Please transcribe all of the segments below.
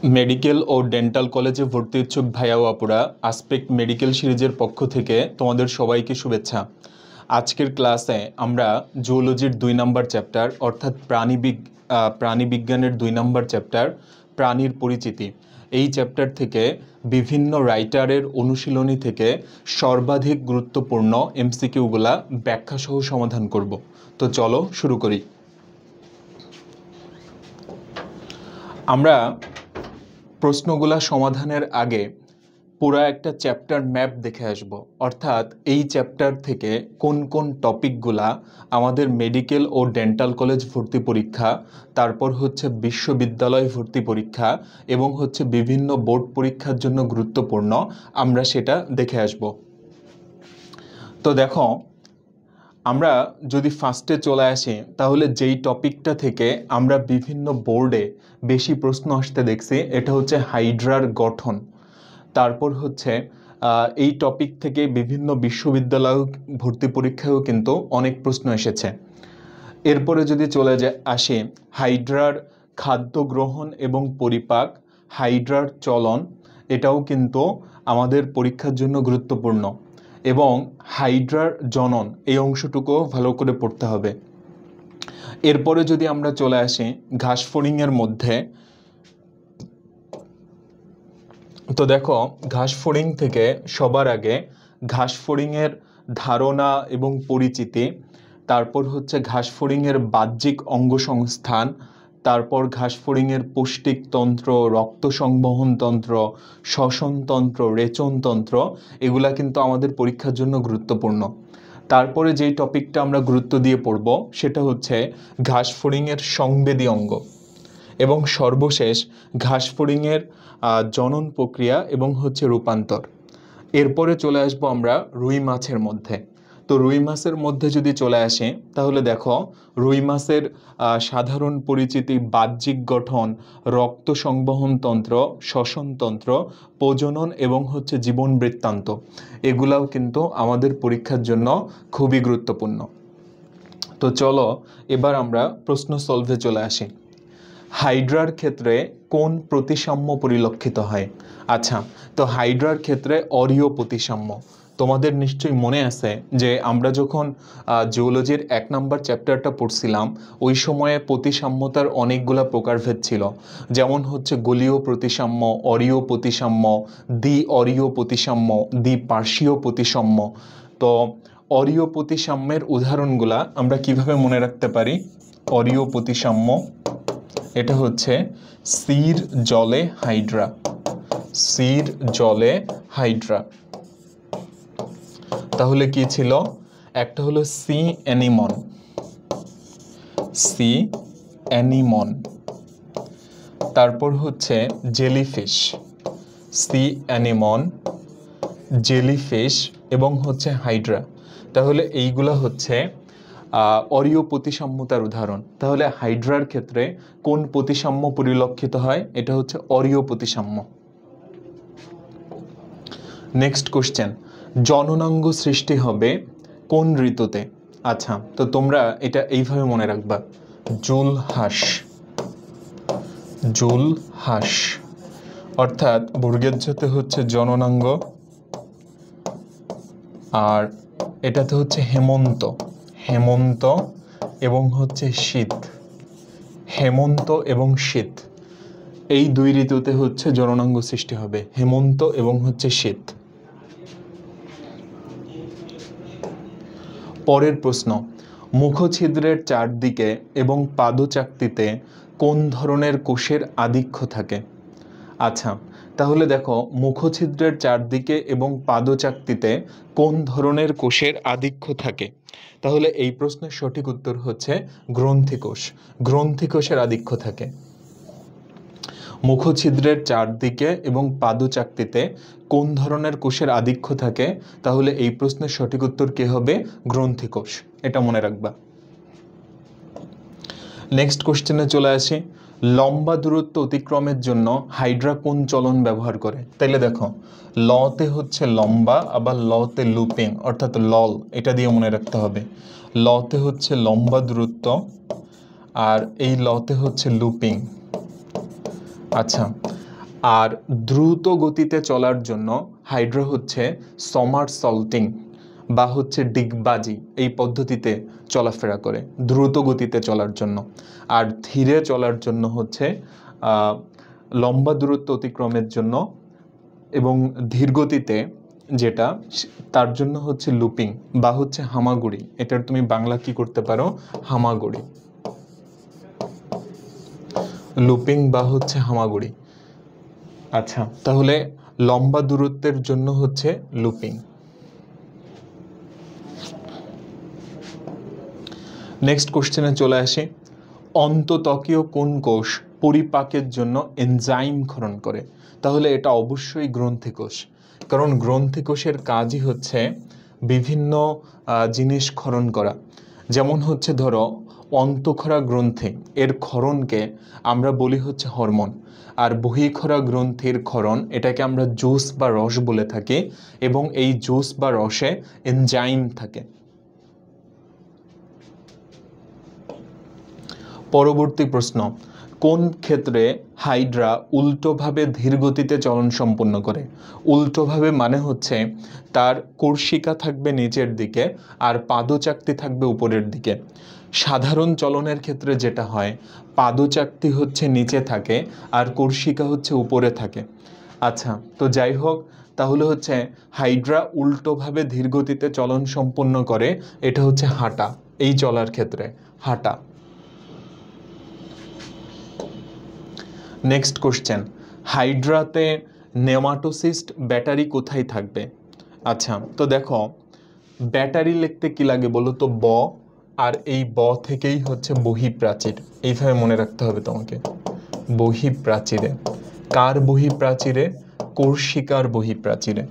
Medical और dental कलेजे भर्ती इच्छुक भाइया ও আপুরা আসপেক্ট মেডিকেল সিরিজের পক্ষ থেকে তোমাদের সবাইকে শুভেচ্ছা। আজকের ক্লাসে আমরা জুওলজির 2 নম্বর চ্যাপ্টার অর্থাৎ প্রাণীবিজ্ঞানের 2 নম্বর চ্যাপ্টার প্রাণীর পরিচিতি এই চ্যাপ্টার থেকে বিভিন্ন রাইটারের অনুশীলনী থেকে সর্বাধিক গুরুত্বপূর্ণ এমসিকিউগুলা ব্যাখ্যা সহ সমাধান করব। তো চলো শুরু করি। আমরা প্রশ্নগুলা সমাধানের আগে পুরা একটা চ্যাপ্টার ম্যাপ দেখে আসব, অর্থাৎ এই চ্যাপ্টার থেকে কোন কোন টপিকগুলা আমাদের মেডিকেল ও ডেন্টাল কলেজ ভর্তি পরীক্ষা, তারপর হচ্ছে বিশ্ববিদ্যালয় ভর্তি পরীক্ষা এবং হচ্ছে বিভিন্ন বোর্ড পরীক্ষার জন্য গুরুত্বপূর্ণ, আমরা সেটা দেখে আসব। তো দেখো, আমরা যদি ফার্স্টে চলে আসি তাহলে যেই টপিকটা থেকে আমরা বিভিন্ন বোর্ডে বেশি প্রশ্ন আসতে দেখছি এটা হচ্ছে হাইড্রার গঠন। তারপর হচ্ছে এই টপিক থেকে বিভিন্ন বিশ্ববিদ্যালয় ভর্তি পরীক্ষায়ও কিন্তু অনেক প্রশ্ন এসেছে। এরপরে যদি চলে আসি হাইড্রার খাদ্য গ্রহণ এবং পরিপাক, হাইড্রার চলন, এটাও কিন্তু আমাদের পরীক্ষার জন্য গুরুত্বপূর্ণ, এবং হাইড্রার জনন এই অংশটুকুও ভালো করে পড়তে হবে। এরপরে যদি আমরা চলে আসি ঘাসফড়িংয়ের মধ্যে, তো দেখো ঘাসফড়িং থেকে সবার আগে ঘাসফড়িংয়ের ধারণা এবং পরিচিতি, তারপর হচ্ছে ঘাসফড়িংয়ের বাহ্যিক অঙ্গসংস্থান, তারপর ঘাসফড়িংয়ের পৌষ্টিকতন্ত্র, রক্ত সংবহন তন্ত্র, শ্বসনতন্ত্র, রেচনতন্ত্র, এগুলা কিন্তু আমাদের পরীক্ষার জন্য গুরুত্বপূর্ণ। তারপরে যেই টপিকটা আমরা গুরুত্ব দিয়ে পড়ব সেটা হচ্ছে ঘাসফড়িংয়ের সংবেদী অঙ্গ, এবং সর্বশেষ ঘাসফড়িংয়ের জনন প্রক্রিয়া এবং হচ্ছে রূপান্তর। এরপরে চলে আসবো আমরা রুই মাছের মধ্যে। তো রুই মাছের মধ্যে যদি চলে আসে তাহলে দেখো রুই মাছের সাধারণ পরিচিতি, বাহ্যিক গঠন, রক্ত সংবহন তন্ত্র, শ্বসনতন্ত্র, প্রজনন এবং হচ্ছে জীবন বৃত্তান্ত, এগুলাও কিন্তু আমাদের পরীক্ষার জন্য খুবই গুরুত্বপূর্ণ। তো চলো এবার আমরা প্রশ্ন সলভে চলে আসি। হাইড্রার ক্ষেত্রে কোন প্রতিসাম্য পরিলক্ষিত হয়? আচ্ছা, তো হাইড্রার ক্ষেত্রে অরীয় প্রতিসাম্য। তোমাদের নিশ্চয়ই মনে আছে যে আমরা যখন জিওলজির 1 নম্বর চ্যাপ্টারটা পড়ছিলাম ওই সময়ে প্রতিসাম্যতার অনেকগুলা প্রকারভেদ ছিল, যেমন হচ্ছে গোলীয় প্রতিসাম্য, অরীয় প্রতিসাম্য, দ্বি অরীয় প্রতিসাম্য, দ্বিপার্শ্বীয় প্রতিসাম্য। তো অরীয় প্রতিসাম্যের উদাহরণগুলা আমরা কিভাবে মনে রাখতে পারি? অরীয় প্রতিসাম্য এটা হচ্ছে সির জলে হাইড্রা, সির জলে হাইড্রা। তাহলে কি ছিল? একটা হলো সি অ্যানিমন, সি অ্যানিমন, তারপর হচ্ছে জেলিফিশ, সি অ্যানিমন, জেলিফিশ এবং হচ্ছে হাইড্রা। তাহলে এইগুলা হচ্ছে অরীয় প্রতিসাম্যতার উদাহরণ। তাহলে হাইড্রার ক্ষেত্রে কোন প্রতিসাম্য পরিলক্ষিত হয়? এটা হচ্ছে অরীয় প্রতিসাম্য। নেক্সট কোশ্চেন, জননাঙ্গ সৃষ্টি হবে কোন ঋতুতে? আচ্ছা, তো তোমরা এটা এইভাবে মনে রাখবা, জুলহাস, জুলহাস, অর্থাৎ বর্গের হচ্ছে জননাঙ্গ, আর এটাতে হচ্ছে হেমন্ত, হেমন্ত এবং হচ্ছে শীত, হেমন্ত এবং শীত, এই 2 ঋতুতে হচ্ছে জননাঙ্গ সৃষ্টি হবে, হেমন্ত এবং হচ্ছে শীত। পরের প্রশ্ন, মুখছিদ্রের চারদিকে এবং পাদচাকতিতে কোন ধরনের কোষের আধিক্য থাকে? আচ্ছা, তাহলে দেখো মুখছিদ্রের চারদিকে এবং পাদচাকতিতে কোন ধরনের কোষের আধিক্য থাকে? তাহলে এই প্রশ্নের সঠিক উত্তর হচ্ছে গ্রন্থিকোষ, গ্রন্থিকোষের আধিক্য থাকে। মুখছিদ্রের চারদিকে এবং পাদচাকতিতে কোন ধরনের কোষের আধিক্য থাকে? তাহলে এই প্রশ্নের সঠিক উত্তর কি হবে? গ্রন্থিকোষ, এটা মনে রাখবা। নেক্সট কোশ্চেনে চলে আসি, লম্বা দূরত্ব অতিক্রমের জন্য হাইড্রা কোন চলন ব্যবহার করে? তাইলে দেখো লতে হচ্ছে লম্বা, আবার লতে লুপিং, অর্থাৎ লল, এটা দিয়ে মনে রাখতে হবে। লতে হচ্ছে লম্বা দূরত্ব আর এই লতে হচ্ছে লুপিং। আচ্ছা, আর দ্রুত গতিতে চলার জন্য হাইড্রা হচ্ছে সমারসল্টিং বা হচ্ছে ডিগবাজি এই পদ্ধতিতে চলাফেরা করে দ্রুত গতিতে চলার জন্য। আর ধীরে চলার জন্য হচ্ছে লম্বা দূরত্ব অতিক্রমের জন্য এবং ধীর গতিতে যেটা তার জন্য হচ্ছে লুপিং বা হচ্ছে হামাগুড়ি। এটার তুমি বাংলা কি করতে পারো? হামাগুড়ি। লুপিং বা হচ্ছে হামাগুড়ি। আচ্ছা, তাহলে লম্বা দূরত্বের জন্য হচ্ছে লুপিং। নেক্সট কোশ্চেনে চলে আসি। অন্তত্বকীয় কোন কোষ পরিপাকের জন্য এনজাইম ক্ষরণ করে? তাহলে এটা অবশ্যই গ্রন্থিকোষ, কারণ গ্রন্থিকোষের কাজই হচ্ছে বিভিন্ন জিনিস ক্ষরণ করা। যেমন হচ্ছে ধরো অন্তঃক্ষরা গ্রন্থি, এর ক্ষরণকে আমরা বলি হচ্ছে হরমোন। আর বহিঃক্ষরা গ্রন্থির ক্ষরণ এটাকে আমরা জুস বা রস বলে থাকি, এবং এই জুস বা রসে এনজাইম থাকে। পরবর্তী প্রশ্ন, কোন ক্ষেত্রে হাইড্রা উল্টোভাবে ধীরগতিতে চলন সম্পন্ন করে? উল্টোভাবে মানে হচ্ছে তার কর্ষিকা থাকবে নিচের দিকে আর পাদচাকতি থাকবে উপরের দিকে। সাধারণ চলনের ক্ষেত্রে যেটা হয়, পাদচাকতি হচ্ছে নিচে থাকে আর কর্ষিকা হচ্ছে উপরে থাকে। আচ্ছা, তো যাই হোক, তাহলে হচ্ছে হাইড্রা উল্টোভাবে ধীরগতিতে চলন সম্পন্ন করে, এটা হচ্ছে হাঁটা। এই চলার ক্ষেত্রে হাঁটা। নেক্সট কোশ্চেন, হাইড্রাতে নেমাটোসিস্ট ব্যাটারি কোথায় থাকবে? আচ্ছা, তো দেখো ব্যাটারি লিখতে কি লাগে বলো তো? ব, আর এই ব থেকেই হচ্ছে বহিঃপ্রাচীর। এইভাবে মনে রাখতে হবে তোমাকে। বহিঃপ্রাচীরে। কার বহিঃপ্রাচীরে? কর্ষিকার বহিঃপ্রাচীরে।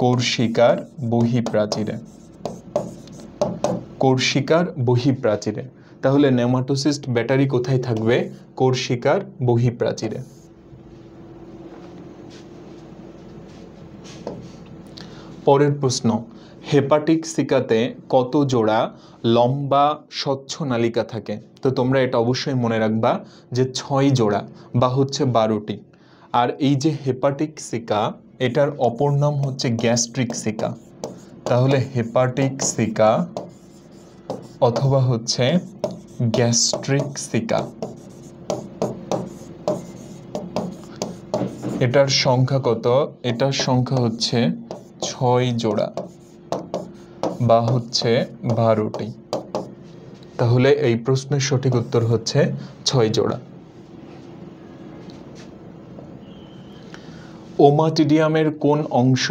কর্ষিকার বহিঃপ্রাচীরে। কর্ষিকার বহিঃপ্রাচীরে। তাহলে নেমাটোসিস্ট ব্যাটারি কোথায় থাকবে? কর্ষিকার বহিঃপ্রাচীরে। পরের প্রশ্ন, হেপাটিক সিকাতে কত জোড়া লম্বা স্বচ্ছ নালিকা থাকে? তো তোমরা এটা অবশ্যই মনে রাখবা যে 6 জোড়া বা হচ্ছে 12টি। আর এই যে হেপাটিক সিকা, এটার অপর নাম হচ্ছে গ্যাস্ট্রিক সিকা। তাহলে হেপাটিক সিকা অথবা হচ্ছে গ্যাস্ট্রিক সিকা, এটার সংখ্যা কত? এটার সংখ্যা হচ্ছে 6 জোড়া বা হচ্ছে 12টি। তাহলে এই প্রশ্নের সঠিক উত্তর হচ্ছে 6 জোড়া। ওমাটিডিয়ামের কোন অংশ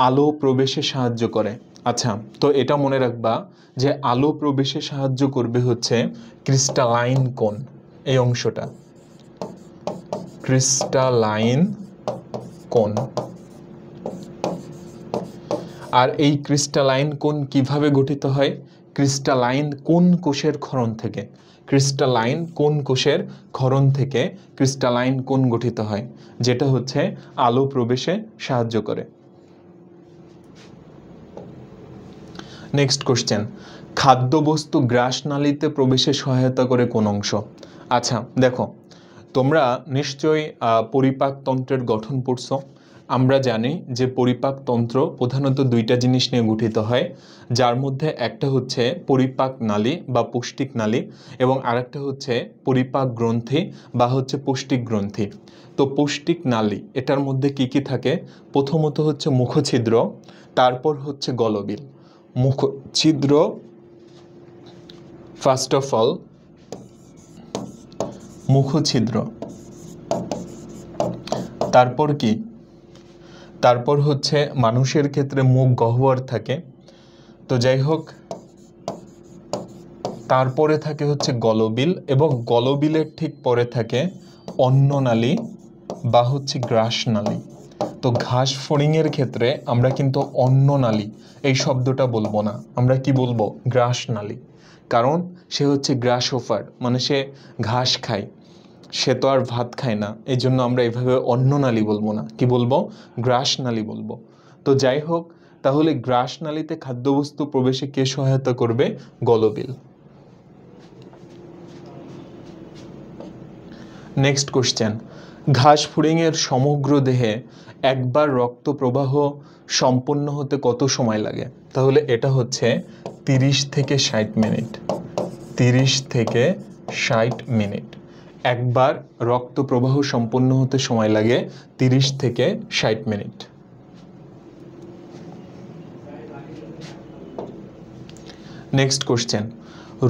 আলো প্রবেশে সাহায্য করে? আচ্ছা, তো এটা মনে রাখবা যে আলো প্রবেশে সাহায্য করবে হচ্ছে ক্রিস্টালাইন কোন, এই অংশটা ক্রিস্টালাইন কোন। আর এই ক্রিস্টালাইন কোন কিভাবে গঠিত হয়? ক্রিস্টালাইন কোন কোষের ক্ষরণ থেকে? ক্রিস্টালাইন কোন কোষের ক্ষরণ থেকে ক্রিস্টালাইন কোন গঠিত হয়, যেটা হচ্ছে আলো প্রবেশে সাহায্য করে। নেক্সট কোশ্চেন, খাদ্যবস্তু গ্রাসনালীতে প্রবেশে সহায়তা করে কোন অংশ? আচ্ছা দেখো, তোমরা নিশ্চয়ই পরিপাকতন্ত্রের গঠন পড়ছো। আমরা জানি যে পরিপাকতন্ত্র প্রধানত দুইটা জিনিস নিয়ে গঠিত হয়, যার মধ্যে একটা হচ্ছে পরিপাক নালী বা পৌষ্টিক নালী, এবং আরেকটা হচ্ছে পরিপাক গ্রন্থি বা হচ্ছে পৌষ্টিক গ্রন্থি। তো পৌষ্টিক নালী এটার মধ্যে কি কি থাকে? প্রথমত হচ্ছে মুখছিদ্র, তারপর হচ্ছে গলবিল। মুখছিদ্র ফার্স্ট অফ অল, মুখছিদ্র, তারপর কি? তারপর হচ্ছে মানুষের ক্ষেত্রে মুখ গহ্বর থাকে। তো যাই হোক, তারপরে থাকে হচ্ছে গলবিল, এবং গলবিলের ঠিক পরে থাকে অন্ননালী বা হচ্ছে গ্রাসনালী। তো ঘাস ফড়িংয়ের ক্ষেত্রে আমরা কিন্তু অন্ননালী এই শব্দটা বলবো না, আমরা কি বলবো? গ্রাসনালী। কারণ সে হচ্ছে গ্রাসোফার, মানে সে ঘাস খায়, সে তো আর ভাত খায় না। এই জন্য আমরা এভাবে অন্ননালী বলবো না, কি বলবো? গ্রাসনালী বলবো। তো যাই হোক, তাহলে গ্রাসনালীতে খাদ্যবস্তু প্রবেশে কে সহায়তা করবে? গলবিল। নেক্সট কোশ্চেন, ঘাস ফড়িংয়ের সমগ্র দেহে একবার রক্ত প্রবাহ সম্পন্ন হতে কত সময় লাগে? তাহলে এটা হচ্ছে 30 থেকে 60 মিনিট। 30 থেকে 60 মিনিট একবার রক্ত প্রবাহ সম্পন্ন হতে সময় লাগে 30 থেকে 60 মিনিট। নেক্সট কোশ্চেন,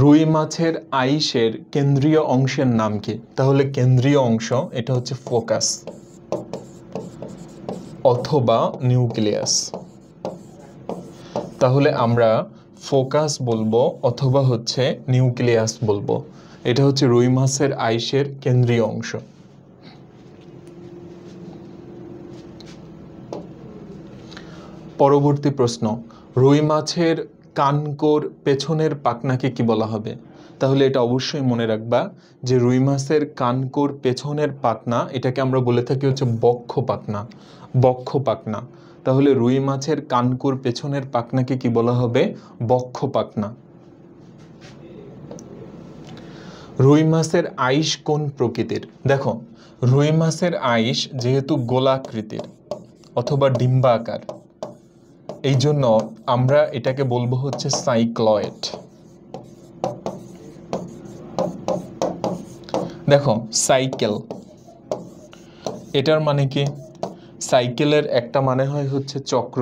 রুই মাছের আইসের কেন্দ্রীয় অংশের নাম কি? তাহলে কেন্দ্রীয় অংশ এটা হচ্ছে ফোকাস অথবা নিউক্লিয়াস। তাহলে আমরা ফোকাস বলবো অথবা হচ্ছে নিউক্লিয়াস বলবো। এটা হচ্ছে রুই মাছের আইসের কেন্দ্রীয় অংশ। পরবর্তী প্রশ্ন, রুই মাছের কানকোর পেছনের পাখনাকে কি বলা হবে? তাহলে এটা অবশ্যই মনে রাখবা যে রুই মাছের কানকোর পেছনের পাখনা এটাকে আমরা বলে থাকি হচ্ছে বক্ষ পাখনা। বক্ষ পাখনা। তাহলে রুই মাছের কানকোর পেছনের পাখনাকে কি বলা হবে? বক্ষ পাখনা। রুই মাছের আইস কোন প্রকৃতির? দেখো, রুই মাছের আইস যেহেতু গোলাকৃতির অথবা ডিম্বাকার, এই জন্য আমরা এটাকে বলবো হচ্ছে সাইক্লয়েড। দেখো, সাইকেল এটার মানে কি? সাইকেলের একটা মানে হয় হচ্ছে চক্র,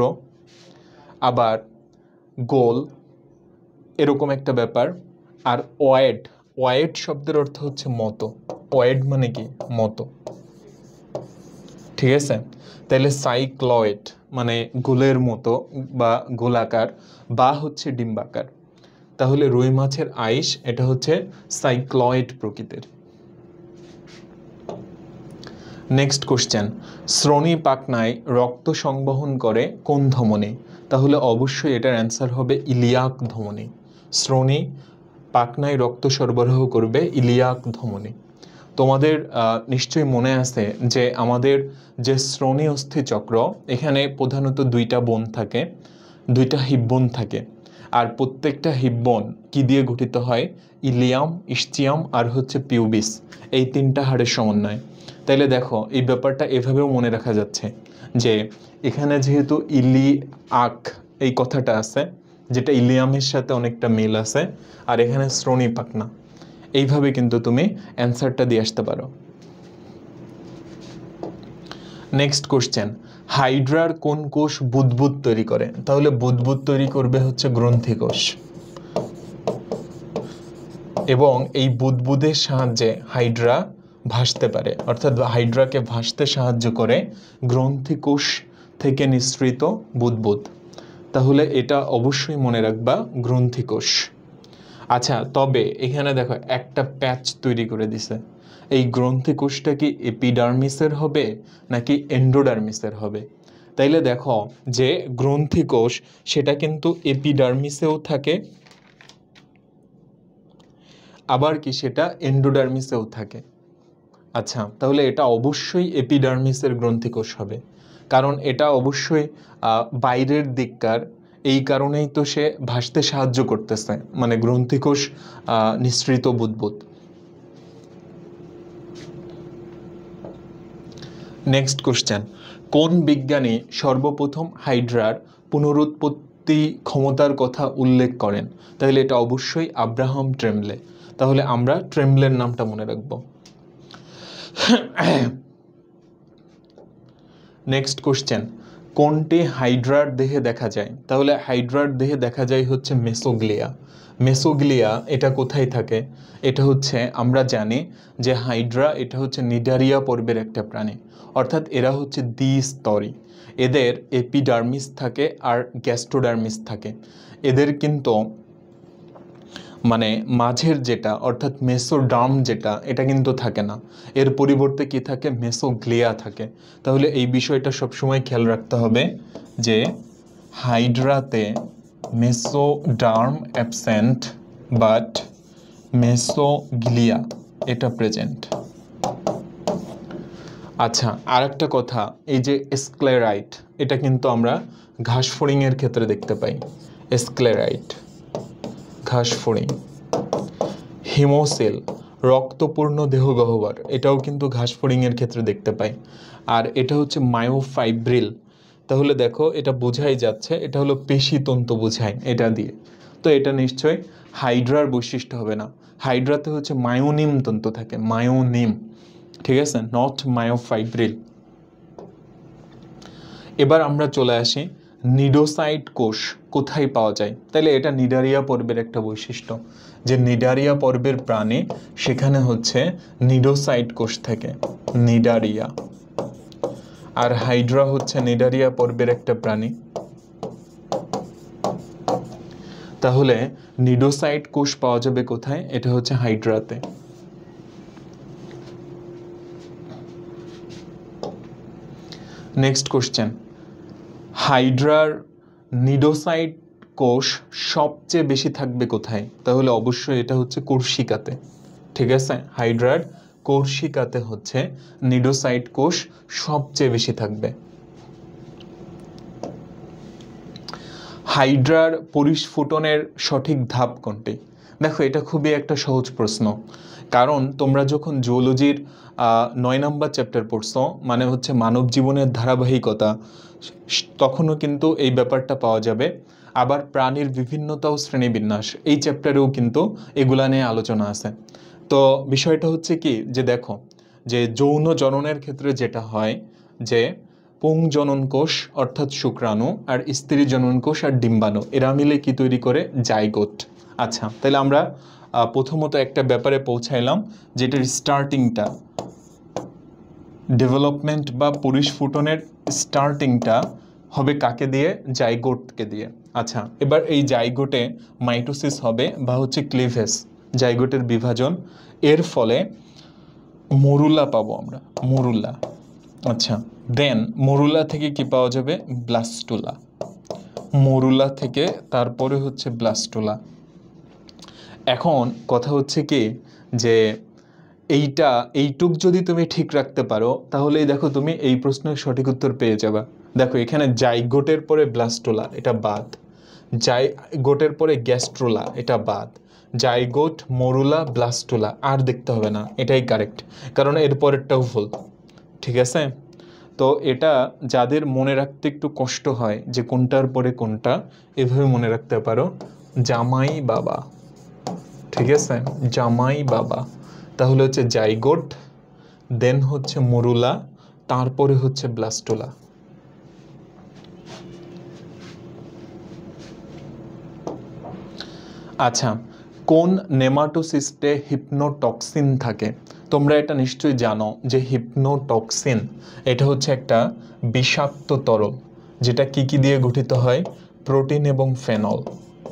আবার গোল, এরকম একটা ব্যাপার। আর ওয়েড, ওয়েড শব্দের অর্থ হচ্ছে মতো। ওয়েড মানে কি? মতো। ঠিক আছে? তাহলে সাইক্লয়েড মানে গোলের মতো বা গোলাকার বা হচ্ছে ডিম্বাকার। তাহলে রুই মাছের আইস এটা হচ্ছে সাইক্লয়েড প্রকৃতির। নেক্সট কোশ্চেন, শ্রোণী পাখনায় রক্ত সংবহন করে কোন ধমনী? তাহলে অবশ্যই এটার অ্যান্সার হবে ইলিয়াক ধমনী। শ্রোণী পাখনায় রক্ত সরবরাহ করবে ইলিয়াক ধমনী। তোমাদের নিশ্চয়ই মনে আছে যে আমাদের যে শ্রোণী অস্থি চক্র, এখানে প্রধানত দুইটা বোন থাকে, দুইটা হিব্বন থাকে। আর প্রত্যেকটা হিব্বন কি দিয়ে গঠিত হয়? ইলিয়াম, ইস্চিয়াম আর হচ্ছে পিউবিস, এই তিনটা হাড়ের সমন্বয়। তাইলে দেখো, এই ব্যাপারটা এভাবেও মনে রাখা যাচ্ছে যে এখানে যেহেতু ইলিয়াক এই কথাটা আছে, যেটা ইলিয়ামের সাথে অনেকটা মিল আছে, আর এখানে শ্রোণী পাখনা, এইভাবে কিন্তু তুমি অ্যান্সারটা দিয়ে আসতে পারো। নেক্সট কোশ্চেন, হাইড্রার কোন কোষ বুদবুদ তৈরি করে? তাহলে বুদবুদ তৈরি করবে হচ্ছে গ্রন্থি কোষ, এবং এই বুদবুদের সাহায্যে হাইড্রা ভাসতে পারে, অর্থাৎ হাইড্রাকে ভাসতে সাহায্য করে গ্রন্থি কোষ থেকে নিঃসৃত বুদবুদ। তাহলে এটা অবশ্যই মনে রাখবা, গ্রন্থি কোষ। আচ্ছা, তবে এখানে দেখো একটা প্যাচ তৈরি করে দিছে। এই গ্রন্থি কোষটা কি এপিডার্মিসের হবে নাকি এন্ডোডার্মিসের হবে? তাইলে দেখো যে গ্রন্থি কোষ সেটা কিন্তু এপিডার্মিসেও থাকে, আবার কি সেটা এন্ডোডার্মিসেও থাকে। আচ্ছা, তাহলে এটা অবশ্যই এপিডার্মিসের গ্রন্থি কোষ হবে, কারণ এটা অবশ্যই বাইরের দিককার, এই কারণেই তো সে ভাসতে সাহায্য করতেছে, মানে গ্রন্থি কোষ নিঃসৃত বুদবুদ। নেক্সট কোশ্চেন, কোন বিজ্ঞানী সর্বপ্রথম হাইড্রার পুনরুৎপত্তি ক্ষমতার কথা উল্লেখ করেন? তাহলে এটা অবশ্যই আব্রাহাম ট্রেমলে। তাহলে আমরা ট্রেমলের নামটা মনে রাখব। নেক্সট কোশ্চেন, কোনটি হাইড্রার দেহে দেখা যায়? তাহলে হাইড্রার দেহে দেখা যায় হচ্ছে মেসোগ্লিয়া। মেসোগ্লিয়া এটা কোথায় থাকে? এটা হচ্ছে, আমরা জানি যে হাইড্রা এটা হচ্ছে নিডারিয়া পর্বের একটা প্রাণী, অর্থাৎ এরা হচ্ছে দ্বিস্তরী। এদের এপিডার্মিস থাকে আর গ্যাস্ট্রোডার্মিস থাকে। এদের কিন্তু মানে মাঝের যেটা অর্থাৎ মেসোডার্ম যেটা, এটা কিন্তু থাকে না, এর পরিবর্তে কি থাকে? মেসোগ্লিয়া থাকে। তাহলে এই বিষয়টা সবসময় খেয়াল রাখতে হবে যে হাইড্রাতে মেসোডার্ম অ্যাবসেন্ট বাট মেসোগ্লিয়া এটা প্রেজেন্ট। আচ্ছা, আর একটা কথা, এই যে স্ক্লেরাইট, এটা কিন্তু আমরা ঘাস ফড়িংয়ের ক্ষেত্রে দেখতে পাই। স্ক্লেরাইট, ঘাস ফড়িং। হিমোসিল রক্তপূর্ণ দেহগহ্বর, এটাও কিন্তু ঘাসফড়িংয়ের ক্ষেত্রে দেখতে পাই। আর এটা হচ্ছে মায়োফাইব্রিল, তাহলে দেখো এটা বোঝাই যাচ্ছে এটা হলো পেশিতন্তু বোঝায় এটা দিয়ে। তো এটা নিশ্চয়ই হাইড্রার বৈশিষ্ট্য হবে না। হাইড্রাতে হচ্ছে মায়োনিম তন্তু থাকে, মায়োনিম, ঠিক আছে, নট মায়োফাইব্রিল। এবার আমরা চলে আসি নিডোসাইট কোষ কোথায় পাওয়া যায়। তাহলে এটা নিডারিয়া পর্বের একটা বৈশিষ্ট্য, যে নিডারিয়া পর্বের প্রাণী সেখানে হচ্ছে নিডোসাইট কোষ থাকে, নিডারিয়া। আর হাইড্রা হচ্ছে নিডারিয়া পর্বের একটা প্রাণী, তাহলে নিডোসাইট কোষ পাওয়া যাবে কোথায়? এটা হচ্ছে হাইড্রাতে। নেক্সট কোশ্চেন, হাইড্রার নিডোসাইট কোষ সবচেয়ে বেশি থাকবে কোথায়? তাহলে অবশ্যই এটা হচ্ছে কর্ষিকাতে, ঠিক আছে। হাইড্রার কর্ষিকাতে হচ্ছে নিডোসাইট কোষ সবচেয়ে বেশি থাকবে। হাইড্রার পরিস্ফুটনের সঠিক ধাপ কোনটি? দেখো এটা খুবই একটা সহজ প্রশ্ন, কারণ তোমরা যখন জুওলজির 9 নম্বর চ্যাপ্টার পড়ছো, মানে হচ্ছে মানব জীবনের ধারাবাহিকতা, তখনও কিন্তু এই ব্যাপারটা পাওয়া যাবে। আবার প্রাণীর বিভিন্নতা ও শ্রেণীবিন্যাস, এই চ্যাপ্টারেও কিন্তু এগুলা নিয়ে আলোচনা আছে। তো বিষয়টা হচ্ছে কি, যে দেখো যে যৌন জননের ক্ষেত্রে যেটা হয়, যে পুংজনন কোষ অর্থাৎ শুক্রাণু আর স্ত্রী জনন কোষ আর ডিম্বাণু, এরা মিলে কি তৈরি করে? জাইগোট। আচ্ছা, তাহলে আমরা প্রথমত একটা ব্যাপারে পৌঁছাইলাম, যেটার স্টার্টিংটা, ডেভেলপমেন্ট বা পরিস্ফুটনের স্টার্টিংটা হবে কাকে দিয়ে? জাইগোটকে দিয়ে। আচ্ছা, এবার এই জাইগোটে মাইটোসিস হবে বা হচ্ছে ক্লিভেজ, জাইগোটের বিভাজন, এর ফলে মরুলা পাবো আমরা, মরুলা। আচ্ছা, দেন মরুলা থেকে কি পাওয়া যাবে? ব্লাস্টুলা। মরুলা থেকে তারপরে হচ্ছে ব্লাস্টুলা। এখন কথা হচ্ছে কি, যে এইটুক যদি তুমি ঠিক রাখতে পারো, তাহলেই দেখো তুমি এই প্রশ্নের সঠিক উত্তর পেয়ে যাবে। দেখো এখানে জাইগোটের পরে ব্লাস্টুলা, এটা বাদ। জাইগোটের পরে গ্যাস্ট্রোলা, এটা বাদ। জাইগোট, মরুলা, ব্লাস্টুলা আর দেখতে হবে না, এটাই কারেক্ট, কারণ এর পরেরটাও ভুল, ঠিক আছে। তো এটা যাদের মনে রাখতে একটু কষ্ট হয় যে কোনটার পরে কোনটা, এভাবে মনে রাখতে পারো, জামাই বাবা, ঠিক আছে, জামাই বাবা। তাহলে হচ্ছে জাইগোট, দেন হচ্ছে মরুলা, তারপরে হচ্ছে ব্লাস্টুলা। আচ্ছা, কোন নেমাটোসিস্টে হিপনোটক্সিন থাকে? তোমরা এটা নিশ্চয়ই জানো যে হিপনোটক্সিন এটা হচ্ছে একটা বিষাক্ত তরল, যেটা কি কি দিয়ে গঠিত হয়? প্রোটিন এবং ফেনল,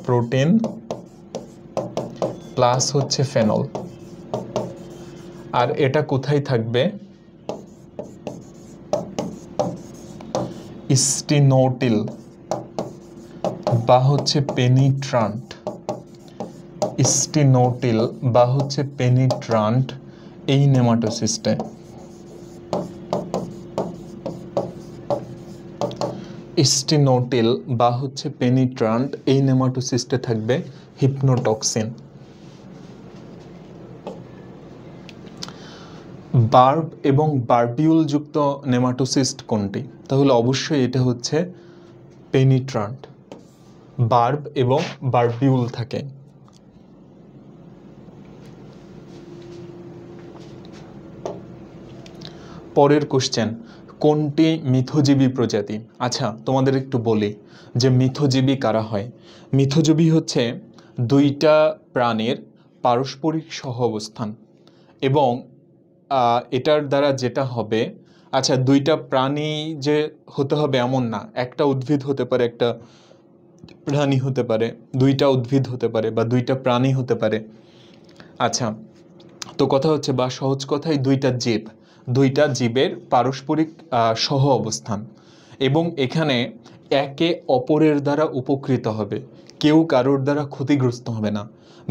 প্রোটিন প্লাস হচ্ছে ফেনল। আর এটা কোথায় থাকবে? স্টিনোটিল বা হচ্ছে পেনিট্রান্ট, স্টিনোটিল বা হচ্ছে পেনিট্রান্ট এই নেমাটোসিস্টে। স্টিনোটিল বা হচ্ছে পেনিট্রান্ট এই নেমাটোসিস্টে থাকবে হিপনোটক্সিন। বার্ব এবং বার্বিউল যুক্ত নেমাটোসিস্ট কোনটি? তাহলে অবশ্যই এটা হচ্ছে পেনিট্রান্ট, বার্ব এবং বার্বিউল থাকে। পরের কোশ্চেন, কোনটি মিথজীবী প্রজাতি? আচ্ছা, তোমাদের একটু বলি যে মিথজীবী কারা হয়। মিথজীবী হচ্ছে দুইটা প্রাণীর পারস্পরিক সহ অবস্থান, এবং এটার দ্বারা যেটা হবে, আচ্ছা দুইটা প্রাণী যে হতে হবে এমন না, একটা উদ্ভিদ হতে পারে, একটা প্রাণী হতে পারে, দুইটা উদ্ভিদ হতে পারে, বা দুইটা প্রাণী হতে পারে। আচ্ছা, তো কথা হচ্ছে, বা সহজ কথায় দুইটা জীবের পারস্পরিক সহ অবস্থান, এবং এখানে একে অপরের দ্বারা উপকৃত হবে, কেউ কারোর দ্বারা ক্ষতিগ্রস্ত হবে না।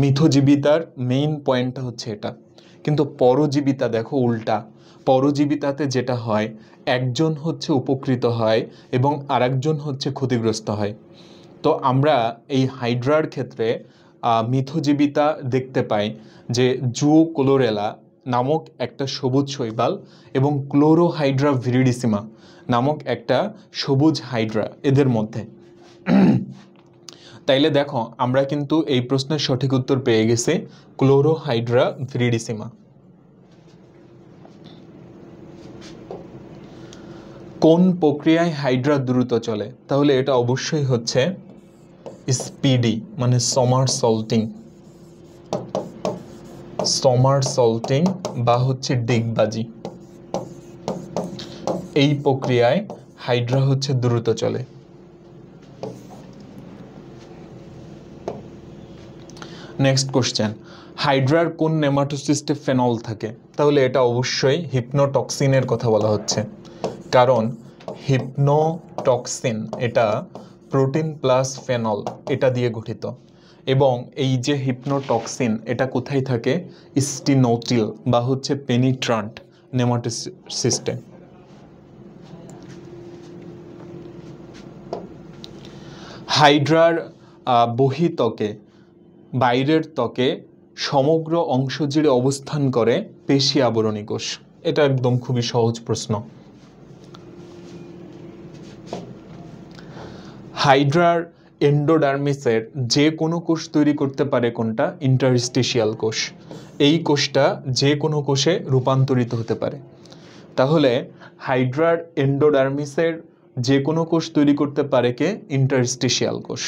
মিথজীবিতার মেইন পয়েন্টটা হচ্ছে এটা। কিন্তু পরজীবিতা দেখো উল্টা, পরজীবিতাতে যেটা হয়, একজন হচ্ছে উপকৃত হয় এবং আরেকজন হচ্ছে ক্ষতিগ্রস্ত হয়। তো আমরা এই হাইড্রার ক্ষেত্রে মিথজীবিতা দেখতে পাই যে জুওক্লোরেলা নামক একটা সবুজ শৈবাল এবং ক্লোরোহাইড্রা ভিরিডিসিমা নামক একটা সবুজ হাইড্রা এদের মধ্যে। তাইলে দেখো আমরা কিন্তু এই প্রশ্নের সঠিক উত্তর পেয়ে গেছি ক্লোরোহাইড্রা ভিরিডিসিমা। কোন প্রক্রিয়ায় হাইড্রা দ্রুত চলে? তাহলে এটা অবশ্যই হচ্ছে স্পিডি, মানে সমারসল্টিং বা হচ্ছে ডিগবাজি। এই প্রক্রিয়ায় হাইড্রা হচ্ছে দ্রুত চলে। নেক্সট কোশ্চেন, হাইড্রার কোন নেমাটোসিস্টে ফেনল থাকে? তাহলে এটা অবশ্যই হিপনোটক্সিনের কথা বলা হচ্ছে, কারণ হিপনোটক্সিন এটা প্রোটিন প্লাস ফেনল এটা দিয়ে গঠিত, এবং এই যে হিপনোটক্সিন এটা কোথায় থাকে? স্টিনোটিল বা হচ্ছে পেনিট্রান্ট নেমাটোসিস্টে। হাইড্রার বহিত্বকে, বাইরের ত্বকে সমগ্র অংশ জুড়ে অবস্থান করে পেশি আবরণী কোষ। এটা একদম খুবই সহজ প্রশ্ন। হাইড্রার এন্ডোডার্মিসের যে কোনো কোষ তৈরি করতে পারে কোনটা? ইন্টারস্টিশিয়াল কোষ। এই কোষটা যে কোনো কোষে রূপান্তরিত হতে পারে। তাহলে হাইড্রার এন্ডোডার্মিসের যে কোনো কোষ তৈরি করতে পারে কে? ইন্টারস্টিশিয়াল কোষ।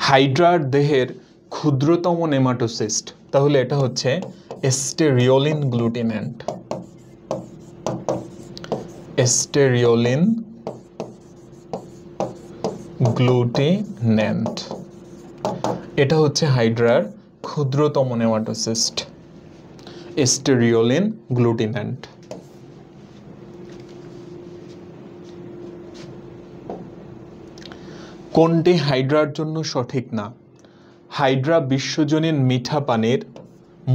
হাইড্রার দেহের ক্ষুদ্রতম নেমাটোসিস্ট, তাহলে এটা হচ্ছে এস্টেরিওলিন গ্লুটিন্যান্ট। এস্টেরিওলিন গ্লুটিন্যান্ট এটা হচ্ছে হাইড্রার ক্ষুদ্রতম নেমাটোসিস্ট, এস্টেরিওলিন গ্লুটিন্যান্ট। কোনটি হাইড্রার জন্য সঠিক না? হাইড্রা বিশ্বজনীন মিঠা পানির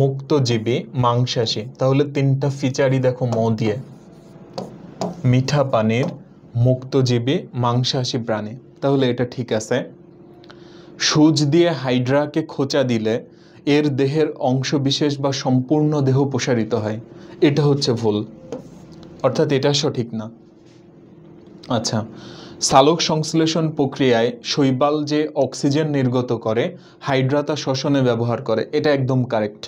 মুক্তজীবী মাংসাশী। তাহলে তিনটা ফিচারই দেখো ম দিয়ে, মিঠা পানির মুক্তজীবী মাংসাশী প্রাণী, তাহলে এটা ঠিক আছে। সূচ দিয়ে হাইড্রাকে খোঁচা দিলে এর দেহের অংশবিশেষ বা সম্পূর্ণ দেহ প্রসারিত হয়, এটা হচ্ছে ভুল, অর্থাৎ এটা সঠিক না। আচ্ছা, সালোক সংশ্লেষণ প্রক্রিয়ায় শৈবাল যে অক্সিজেন নির্গত করে হাইড্রা তা শ্বসনে ব্যবহার করে, এটা একদম কারেক্ট।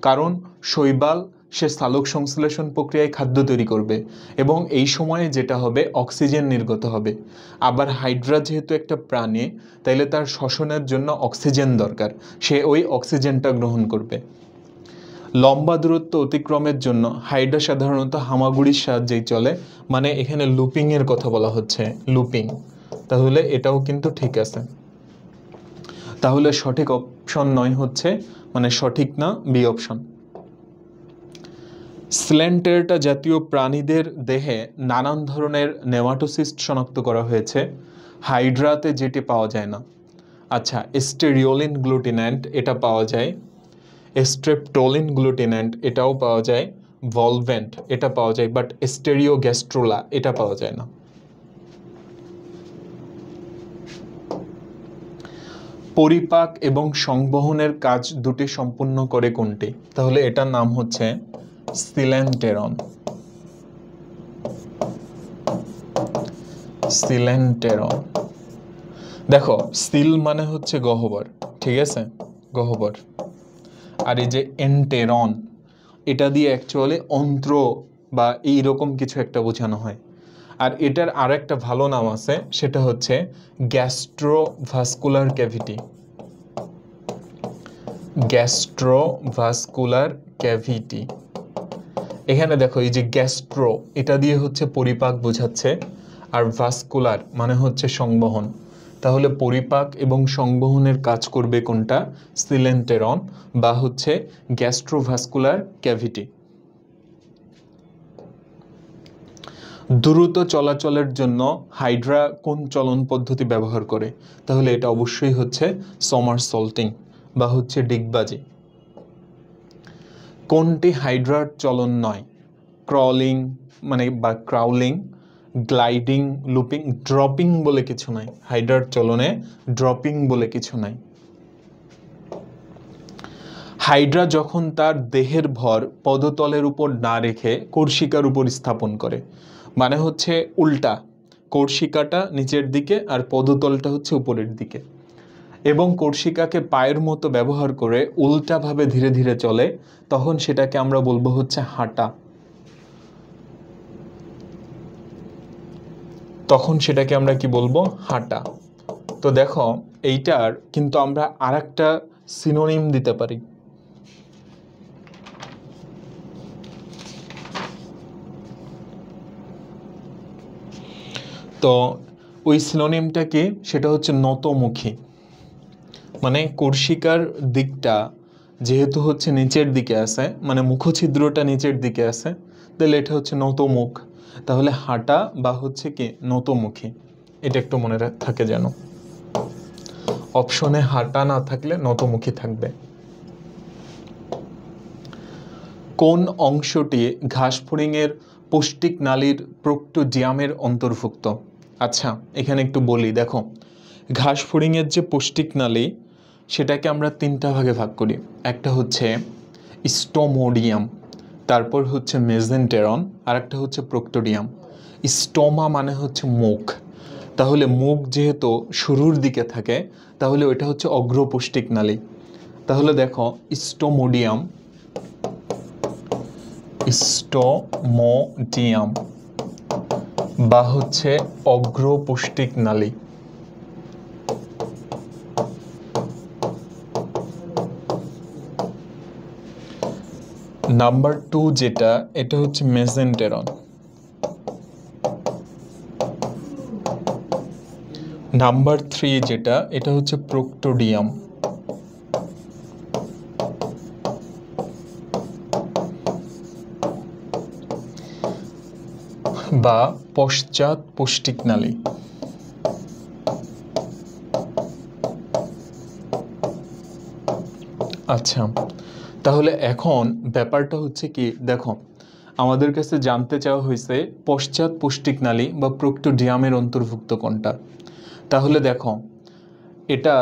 কারণ শৈবাল সে সালোক সংশ্লেষণ প্রক্রিয়ায় খাদ্য তৈরি করবে এবং এই সময়ে যেটা হবে অক্সিজেন নির্গত হবে। আবার হাইড্রা যেহেতু একটা প্রাণী, তাইলে তার শ্বসনের জন্য অক্সিজেন দরকার, সে ওই অক্সিজেনটা গ্রহণ করবে। লম্বা দূরত্ব অতিক্রমের জন্য হাইড্রা সাধারণত হামাগুড়ির সাহায্যেই চলে, মানে এখানে লুপিংয়ের কথা বলা হচ্ছে, লুপিং। তাহলে এটাও কিন্তু ঠিক আছে। তাহলে সঠিক অপশন 9 হচ্ছে, মানে সঠিক না, বি অপশন। স্লেন্টেরটা জাতীয় প্রাণীদের দেহে নানান ধরনের নেমাটোসিস্ট শনাক্ত করা হয়েছে, হাইড্রাতে যেটি পাওয়া যায় না। আচ্ছা, এস্টেরিওলিন গ্লুটিন্যান্ট এটা পাওয়া যায়, স্ট্রেপটোলিন গ্লুটিন্যান্ট এটাও পাওয়া যায়, ভলভেন্ট এটা পাওয়া যায়, বাট স্টেরিওগ্যাস্ট্রোলা এটা পাওয়া যায় না। পরিপাক এবং সংবহনের কাজ দুটি সম্পূর্ণ করে কোনটি? তাহলে এটার নাম হচ্ছে সিলেন্টেরন। সিলেন্টেরন। দেখো, সিল মানে হচ্ছে গহ্বর, ঠিক আছে, গহ্বর। আর এই যে এন্টেরন, এটা দিয়ে অ্যাকচুয়ালি অন্ত্র বা এইরকম কিছু একটা বোঝানো হয়। আর এটার আরেকটা ভালো নাম আছে, সেটা হচ্ছে গ্যাস্ট্রোভাস্কুলার ক্যাভিটি। Gastrovascular cavity. এখানে দেখো এই যে গ্যাস্ট্রো, এটা দিয়ে হচ্ছে পরিপাক বোঝাচ্ছে, আর ভাস্কুলার মানে হচ্ছে সংবহন। তাহলে পরিপাক এবং সংবহনের কাজ করবে কোনটা? সিলেন্টেরন বা হচ্ছে গ্যাস্ট্রোভাস্কুলার ক্যাভিটি। দ্রুত চলাচলের জন্য হাইড্রা কোন চলন পদ্ধতি ব্যবহার করে? তাহলে এটা অবশ্যই হচ্ছে সমারসল্টিং বা হচ্ছে ডিগবাজি। কোনটি হাইড্রার চলন নয়? ক্রলিং মানে বা ক্রাউলিং, গ্লাইডিং, লুপিং, ড্রপিং বলে কিছু নাই। হাইড্রার চলনে ড্রপিং বলে কিছু নাই। হাইড্রা যখন তার দেহের ভর পদতলের উপর না রেখে কর্ষিকার উপর স্থাপন করে, মানে হচ্ছে উল্টা, কর্ষিকাটা নিচের দিকে আর পদতলটা হচ্ছে উপরের দিকে, এবং কর্ষিকাকে পায়ের মতো ব্যবহার করে উল্টাভাবে ধীরে ধীরে চলে, তখন সেটাকে আমরা বলবো হচ্ছে হাঁটা। তখন সেটাকে আমরা কি বলবো? হাঁটা। তো দেখো এইটার কিন্তু আমরা আরেকটা সিনোনিম দিতে পারি। তো ওই সিনোনিমটা কি? সেটা হচ্ছে নতমুখী। মানে কর্ষিকার দিকটা যেহেতু হচ্ছে নিচের দিকে আছে, মানে মুখছিদ্রটা নিচের দিকে আছে, তাহলে এটা হচ্ছে নতমুখ। তাহলে হাঁটা বা হচ্ছে কি নতমুখী, এটা একটু মনে থাকে যেন। অপশনে হাঁটা না থাকলে নতমুখী থাকবে। কোন অংশটি ঘাসফড়িংয়ের পৌষ্টিক নালীর প্রোক্টোডিয়ামের অন্তর্ভুক্ত? আচ্ছা, এখানে একটু বলি। দেখো, ঘাসফড়িংয়ের যে পৌষ্টিক নালী, সেটাকে আমরা তিনটা ভাগে ভাগ করি। একটা হচ্ছে স্টোমোডিয়াম, তারপর হচ্ছে মেজেন্টেরন, আর একটা হচ্ছে প্রোক্টোডিয়াম। স্টোমা মানে হচ্ছে মুখ, তাহলে মুখ যেহেতু শুরুর দিকে থাকে, তাহলে ওইটা হচ্ছে অগ্রপৌষ্টিক নালী। তাহলে দেখো স্টোমোডিয়াম, স্টোমোডিয়াম বা হচ্ছে অগ্রপৌষ্টিক নালী। নাম্বার 2 যেটা, এটা হচ্ছে মেজেন্টেরন। নাম্বার 3 যেটা, এটা হচ্ছে প্রোক্টোডিয়াম বা পশ্চাৎ পৌষ্টিক নালী। আচ্ছা, তাহলে এখন ব্যাপারটা হচ্ছে কি, দেখো আমাদের কাছে জানতে চাওয়া হয়েছে পশ্চাৎ পৌষ্টিক নালী বা প্রোক্টোডিয়ামের অন্তর্ভুক্ত কোনটা। তাহলে দেখো, এটা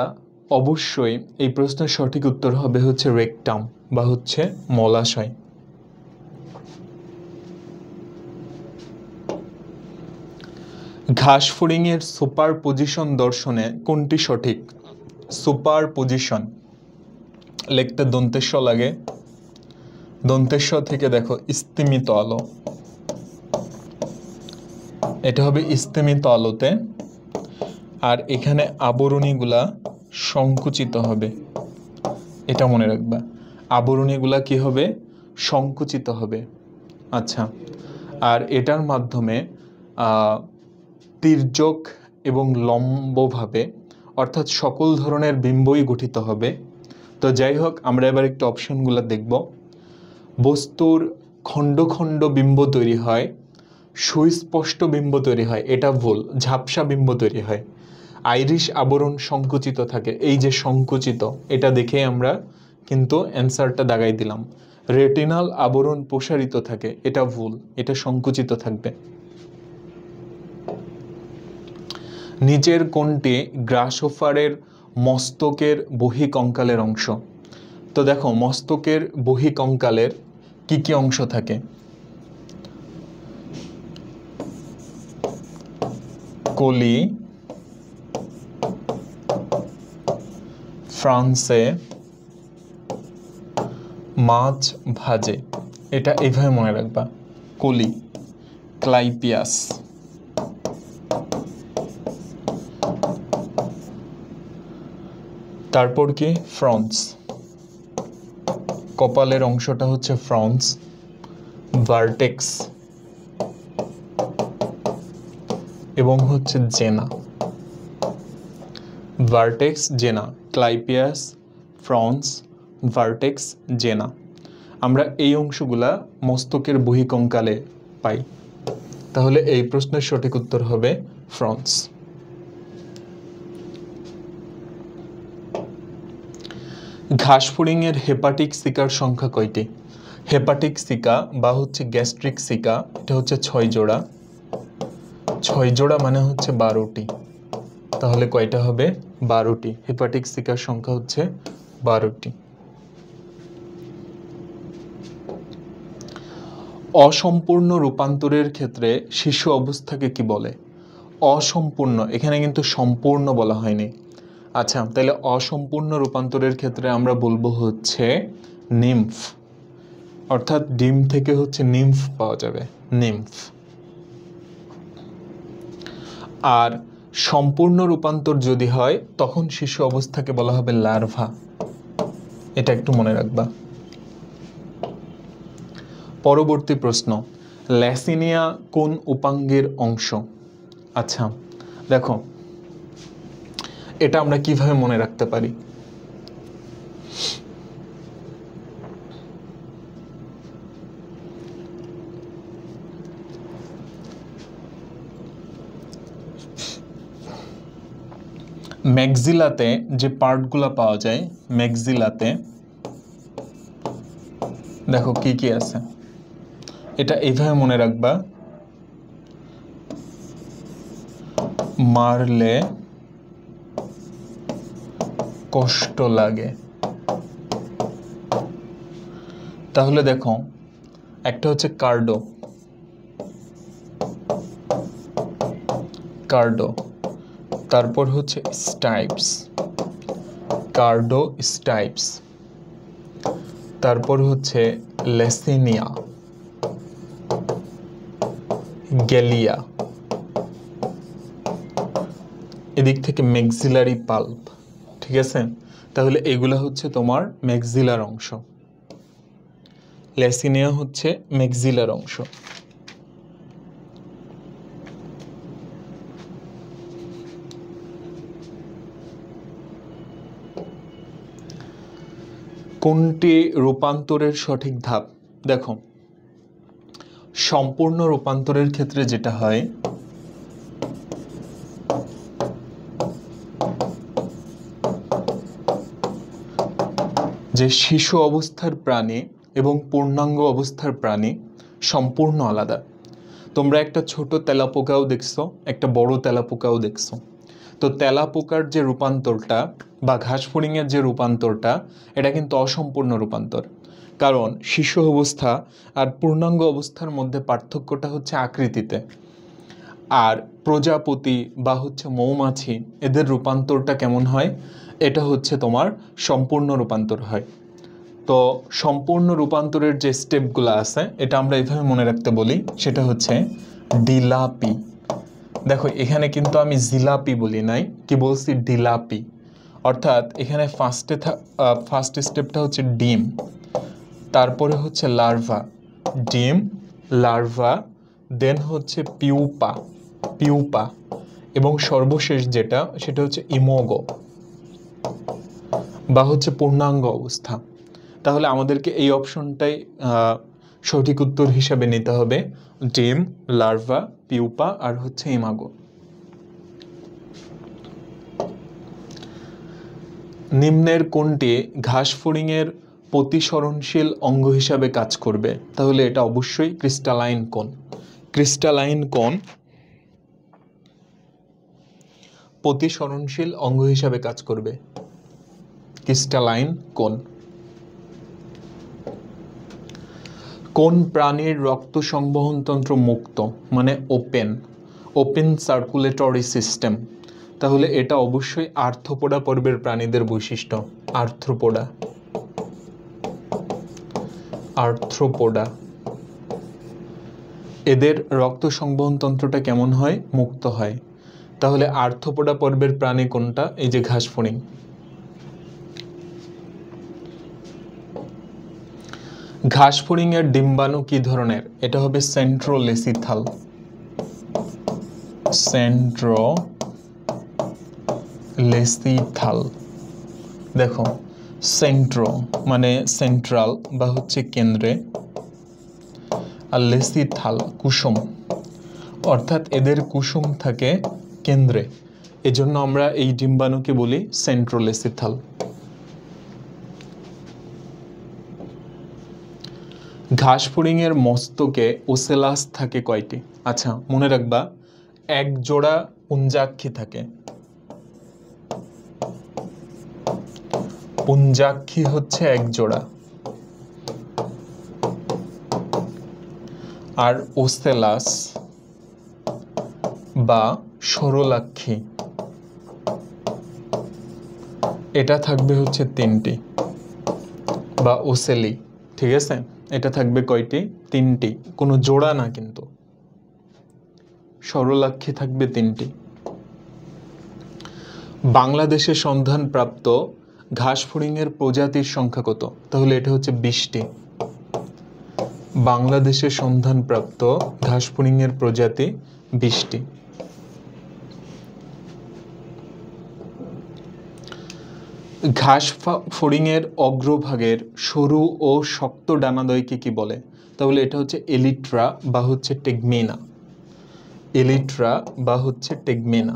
অবশ্যই এই প্রশ্নের সঠিক উত্তর হবে হচ্ছে রেকটাম বা হচ্ছে মলাশয়। ঘাসফড়িংয়ের সুপার পজিশন দর্শনে কোনটি সঠিক? সুপার পজিশন লিখতে দন্তেশ্ব লাগে, দন্তেশ্ব থেকে দেখো স্তিমিত আলো, এটা হবে স্তিমিত আলোতে। আর এখানে আবরণীগুলা সংকুচিত হবে, এটা মনে রাখবা, আবরণীগুলা কি হবে? সংকুচিত হবে। আচ্ছা, আর এটার মাধ্যমে তির্যক এবং লম্বভাবে, অর্থাৎ সকল ধরনের বিম্বই গঠিত হবে। তো যাই হোক, আমরা এবার একটু অপশনগুলো দেখব। বস্তুর খণ্ড খণ্ড বিম্ব তৈরি হয়, সুস্পষ্ট বিম্ব তৈরি হয়, এটা ভুল, ঝাপসা বিম্ব তৈরি হয়। আইরিশ আবরণ সংকুচিত থাকে, এই যে সংকুচিত, এটা দেখে আমরা কিন্তু অ্যান্সারটা দাগাই দিলাম। রেটিনাল আবরণ প্রসারিত থাকে, এটা ভুল, এটা সংকুচিত থাকবে। নিচের কোনটি গ্রাসোফারের মস্তকের বহিকঙ্কালের অংশ? তো দেখো, মস্তকের বহিকঙ্কালের কি কি অংশ থাকে? কলি, ফ্রান্সে, মাছ ভাজে, এটা এইভাবে মনে রাখবা। কলি, ক্লাইপিয়াস। তারপর কি? ফ্রন্স, কপালের অংশটা হচ্ছে ফ্রন্স। ভার্টেক্স এবং হচ্ছে জেনা। ভার্টেক্স, জেনা, ক্লাইপিয়াস, ফ্রন্স, ভার্টেক্স, জেনা। আমরা এই অংশগুলা মস্তকের বহিকঙ্কালে পাই। তাহলে এই প্রশ্নের সঠিক উত্তর হবে ফ্রন্স। ঘাসফড়িংয়ের হেপাটিক সিকার সংখ্যা কয়টি? হেপাটিক সিকা বা হচ্ছে গ্যাস্ট্রিক সিকা, এটা হচ্ছে 6 জোড়া। 6 জোড়া মানে হচ্ছে 12টি, তাহলে কয়টা হবে? 12টি। হেপাটিক সিকার সংখ্যা হচ্ছে 12টি। অসম্পূর্ণ রূপান্তরের ক্ষেত্রে শিশু অবস্থাকে কি বলে? অসম্পূর্ণ, এখানে কিন্তু সম্পূর্ণ বলা হয়নি। আচ্ছা, তাহলে অসম্পূর্ণ রূপান্তরের ক্ষেত্রে আমরা বলবো হচ্ছে নিম্ফ, অর্থাৎ ডিম থেকে হচ্ছে নিম্ফ পাওয়া যাবে, নিম্ফ। আর সম্পূর্ণ রূপান্তর যদি হয় তখন শিশু অবস্থাকে বলা হবে লার্ভা, এটা একটু মনে রাখবা। পরবর্তী প্রশ্ন, ল্যাসিনিয়া কোন উপাঙ্গের অংশ? আচ্ছা দেখো, এটা আমরা কিভাবে মনে রাখতে পারি? ম্যাক্সিলাতে যে পার্টগুলো পাওয়া যায়, ম্যাক্সিলাতে দেখো কি কি আছে, এটা এইভাবে মনে রাখবা, মারলে কষ্ট লাগে। তাহলে দেখো, একটা হচ্ছে কার্ডো, কার্ডো, তারপর হচ্ছে স্টাইপস, কার্ডো স্টাইপস, তারপর হচ্ছে লেসিনিয়া, গ্যালিয়া, এদিক থেকে ম্যাক্সিলারি পাল্প। ঠিক আছে, তাহলে এগুলা হচ্ছে তোমার ম্যাক্সিলার অংশ, লেসিনিয়া হচ্ছে ম্যাক্সিলার অংশ। কোনটি রূপান্তরের সঠিক ধাপ? দেখো, সম্পূর্ণ রূপান্তরের ক্ষেত্রে যেটা হয়, যে শিশু অবস্থার প্রাণী এবং পূর্ণাঙ্গ অবস্থার প্রাণী সম্পূর্ণ আলাদা। তোমরা একটা ছোট তেলাপোকাও দেখছো, একটা বড় তেলাপোকাও দেখছো। তো তেলাপোকার যে রূপান্তরটা বা ঘাস ফড়িংয়ের যে রূপান্তরটা, এটা কিন্তু অসম্পূর্ণ রূপান্তর। কারণ শিশু অবস্থা আর পূর্ণাঙ্গ অবস্থার মধ্যে পার্থক্যটা হচ্ছে আকৃতিতে। আর প্রজাপতি বা হচ্ছে মৌমাছি, এদের রূপান্তরটা কেমন হয়? এটা হচ্ছে তোমার সম্পূর্ণ রূপান্তর হয়। তো সম্পূর্ণ রূপান্তরের যে স্টেপগুলো আছে, এটা আমরা এভাবে মনে রাখতে বলি, সেটা হচ্ছে ডিলাপি। দেখো, এখানে কিন্তু আমি জিলাপি বলি নাই, কি বলছি? ডিলাপি। অর্থাৎ এখানে ফার্স্ট স্টেপটা হচ্ছে ডিম, তারপরে হচ্ছে লার্ভা, ডিম, লার্ভা, দেন হচ্ছে পিউপা, পিউপা, এবং সর্বশেষ যেটা, সেটা হচ্ছে ইমোগো বা হচ্ছে পূর্ণাঙ্গ অবস্থা। তাহলে আমাদেরকে এই অপশনটাই সঠিক উত্তর হিসাবে নিতে হবে, ডিম, লার্ভা, পিউপা আর হচ্ছে ইমাগো। নিম্নের কোনটি ঘাস ফড়িংয়ের প্রতিসরণশীল অঙ্গ হিসাবে কাজ করবে? তাহলে এটা অবশ্যই ক্রিস্টালাইন কোন। ক্রিস্টালাইন কোন প্রতিসরণশীল অঙ্গ হিসাবে কাজ করবে, ক্রিস্টালাইন কোন। কোন প্রাণীর রক্ত সংবহন তন্ত্র মুক্ত, মানে ওপেন, ওপেন সার্কুলেটরি সিস্টেম? তাহলে এটা অবশ্যই আর্থ্রোপোডা পর্বের প্রাণীদের বৈশিষ্ট্য, আর্থ্রোপোডা, আর্থ্রোপোডা, এদের রক্ত সংবহন তন্ত্রটা কেমন হয়? মুক্ত হয়। তাহলে আর্থ্রোপোডা পর্বের প্রাণী কোনটা? এই যে ঘাস ফড়িং। ঘাস ফড়িং এর ডিম্বাণু কি ধরনের? এটা হবে সেন্ট্রোলেসিথাল, সেন্ট্রোলেসিথাল। দেখো, সেন্ট্রো মানে সেন্ট্রাল বা হচ্ছে কেন্দ্রে, আর লেসিথাল কুসুম, অর্থাৎ এদের কুসুম থাকে কেন্দ্রে, এজন্য আমরা এই ডিম্বাণুকে বলি সেন্ট্রোলেসিথাল। ঘাস ফড়িং এর মস্তকে ওসেলাস থাকে কয়টি? আচ্ছা, মনে রাখবা, এক জোড়া পুঞ্জাক্ষী থাকে। পুঞ্জাক্ষী হচ্ছে এক জোড়া, আর ওসেলাস বা সরলাক্ষী এটা থাকবে হচ্ছে 3টি, বা ওসেলি, ঠিক আছে? এটা থাকবে কয়টি? 3টি, কোনো জোড়া না কিন্তু। সরলাক্ষী থাকবে 3টি। বাংলাদেশে সন্ধানপ্রাপ্ত ঘাসফড়িংয়ের প্রজাতির সংখ্যা কত? তাহলে এটা হচ্ছে 20টি। বাংলাদেশে সন্ধানপ্রাপ্ত ঘাসফড়িংয়ের প্রজাতি 20টি। ঘাসফড়িংয়ের অগ্রভাগের সরু ও শক্ত ডানাদ্বয়কে কি বলে? তাহলে এটা হচ্ছে এলিট্রা বা হচ্ছে টেগমেনা। এলিট্রা বা হচ্ছে টেগমেনা।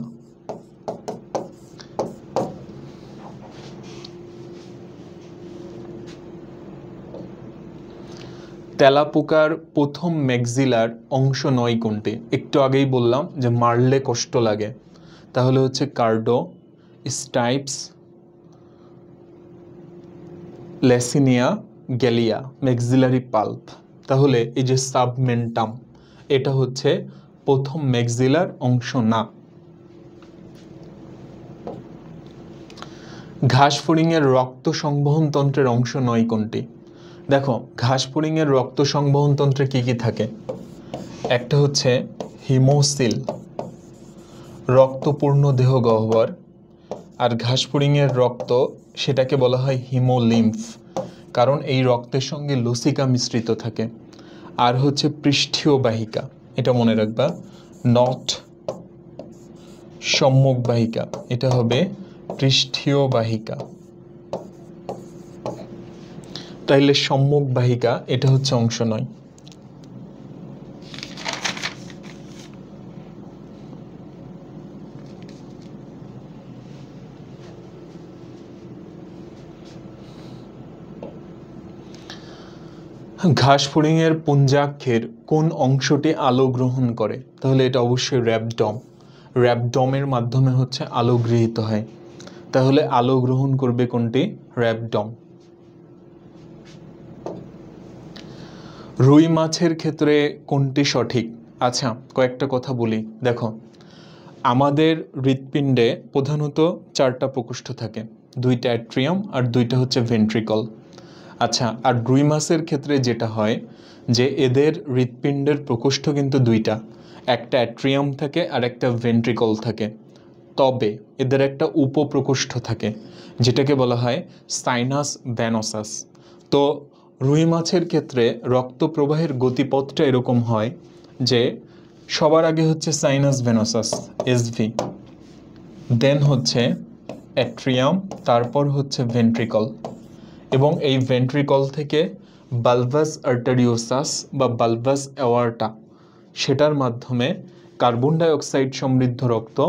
তেলাপোকার প্রথম ম্যাক্সিলার অংশ নয় কোনটি? একটু আগেই বললাম যে মারলে কষ্ট লাগে, তাহলে হচ্ছে কার্ডো, স্টাইপস, লেসিনিয়া, গ্যালিয়া, ম্যাক্সিলারি পাল্প। তাহলে এই যে সাবমেন্টাম, এটা হচ্ছে প্রথম ম্যাক্সিলার অংশ না। ঘাসফড়িংয়ের রক্ত সংবহন তন্ত্রের অংশ নয় কোনটি? দেখো, ঘাসফড়িংয়ের রক্ত সংবহন তন্ত্রে কি কি থাকে? একটা হচ্ছে হিমোসিল, রক্তপূর্ণ দেহ গহ্বর, আর ঘাসফড়িংয়ের রক্ত সেটাকে বলা হয় হিমোলিম্ফ, কারণ এই রক্তের সঙ্গে লসিকা মিশ্রিত থাকে। আর হচ্ছে পৃষ্ঠীয় বাহিকা, এটা মনে রাখবা, নট সম্মুখ বাহিকা, এটা হবে পৃষ্ঠীয় বাহিকা। তাইলে সম্মুখ বাহিকা এটা হচ্ছে অংশ নয়। ঘাসফড়িংয়ের পুঞ্জাক্ষের কোন অংশটি আলো গ্রহণ করে? তাহলে এটা অবশ্যই র্যাবডম। র্যাবডমের মাধ্যমে হচ্ছে আলো গৃহীত হয়। তাহলে আলো গ্রহণ করবে কোনটি? র্যাবডম। রুই মাছের ক্ষেত্রে কোনটি সঠিক? আচ্ছা, কয়েকটা কথা বলি। দেখো, আমাদের হৃৎপিণ্ডে প্রধানত 4টা প্রকোষ্ঠ থাকে, 2টা অ্যাট্রিয়াম আর 2টা হচ্ছে ভেন্ট্রিকল। আচ্ছা, আর রুই মাছের ক্ষেত্রে যেটা হয় যে এদের হৃৎপিণ্ডের প্রকোষ্ঠ কিন্তু 2টা, একটা অ্যাট্রিয়াম থাকে আর একটা ভেন্ট্রিকল থাকে। তবে এদের একটা উপপ্রকোষ্ঠ থাকে যেটাকে বলা হয় সাইনাস ভেনোসাস। তো রুই মাছের ক্ষেত্রে রক্ত প্রবাহের গতিপথটা এরকম হয় যে সবার আগে হচ্ছে সাইনাস ভেনোসাস এসভি, দেন হচ্ছে অ্যাট্রিয়াম, তারপর হচ্ছে ভেন্ট্রিকল, এবং এই ভেন্ট্রিকল থেকে বালভাস আর্টারিওসাস বা বালভাস অ্যাওয়ার্টা, সেটার মাধ্যমে কার্বন ডাই অক্সাইড সমৃদ্ধ রক্ত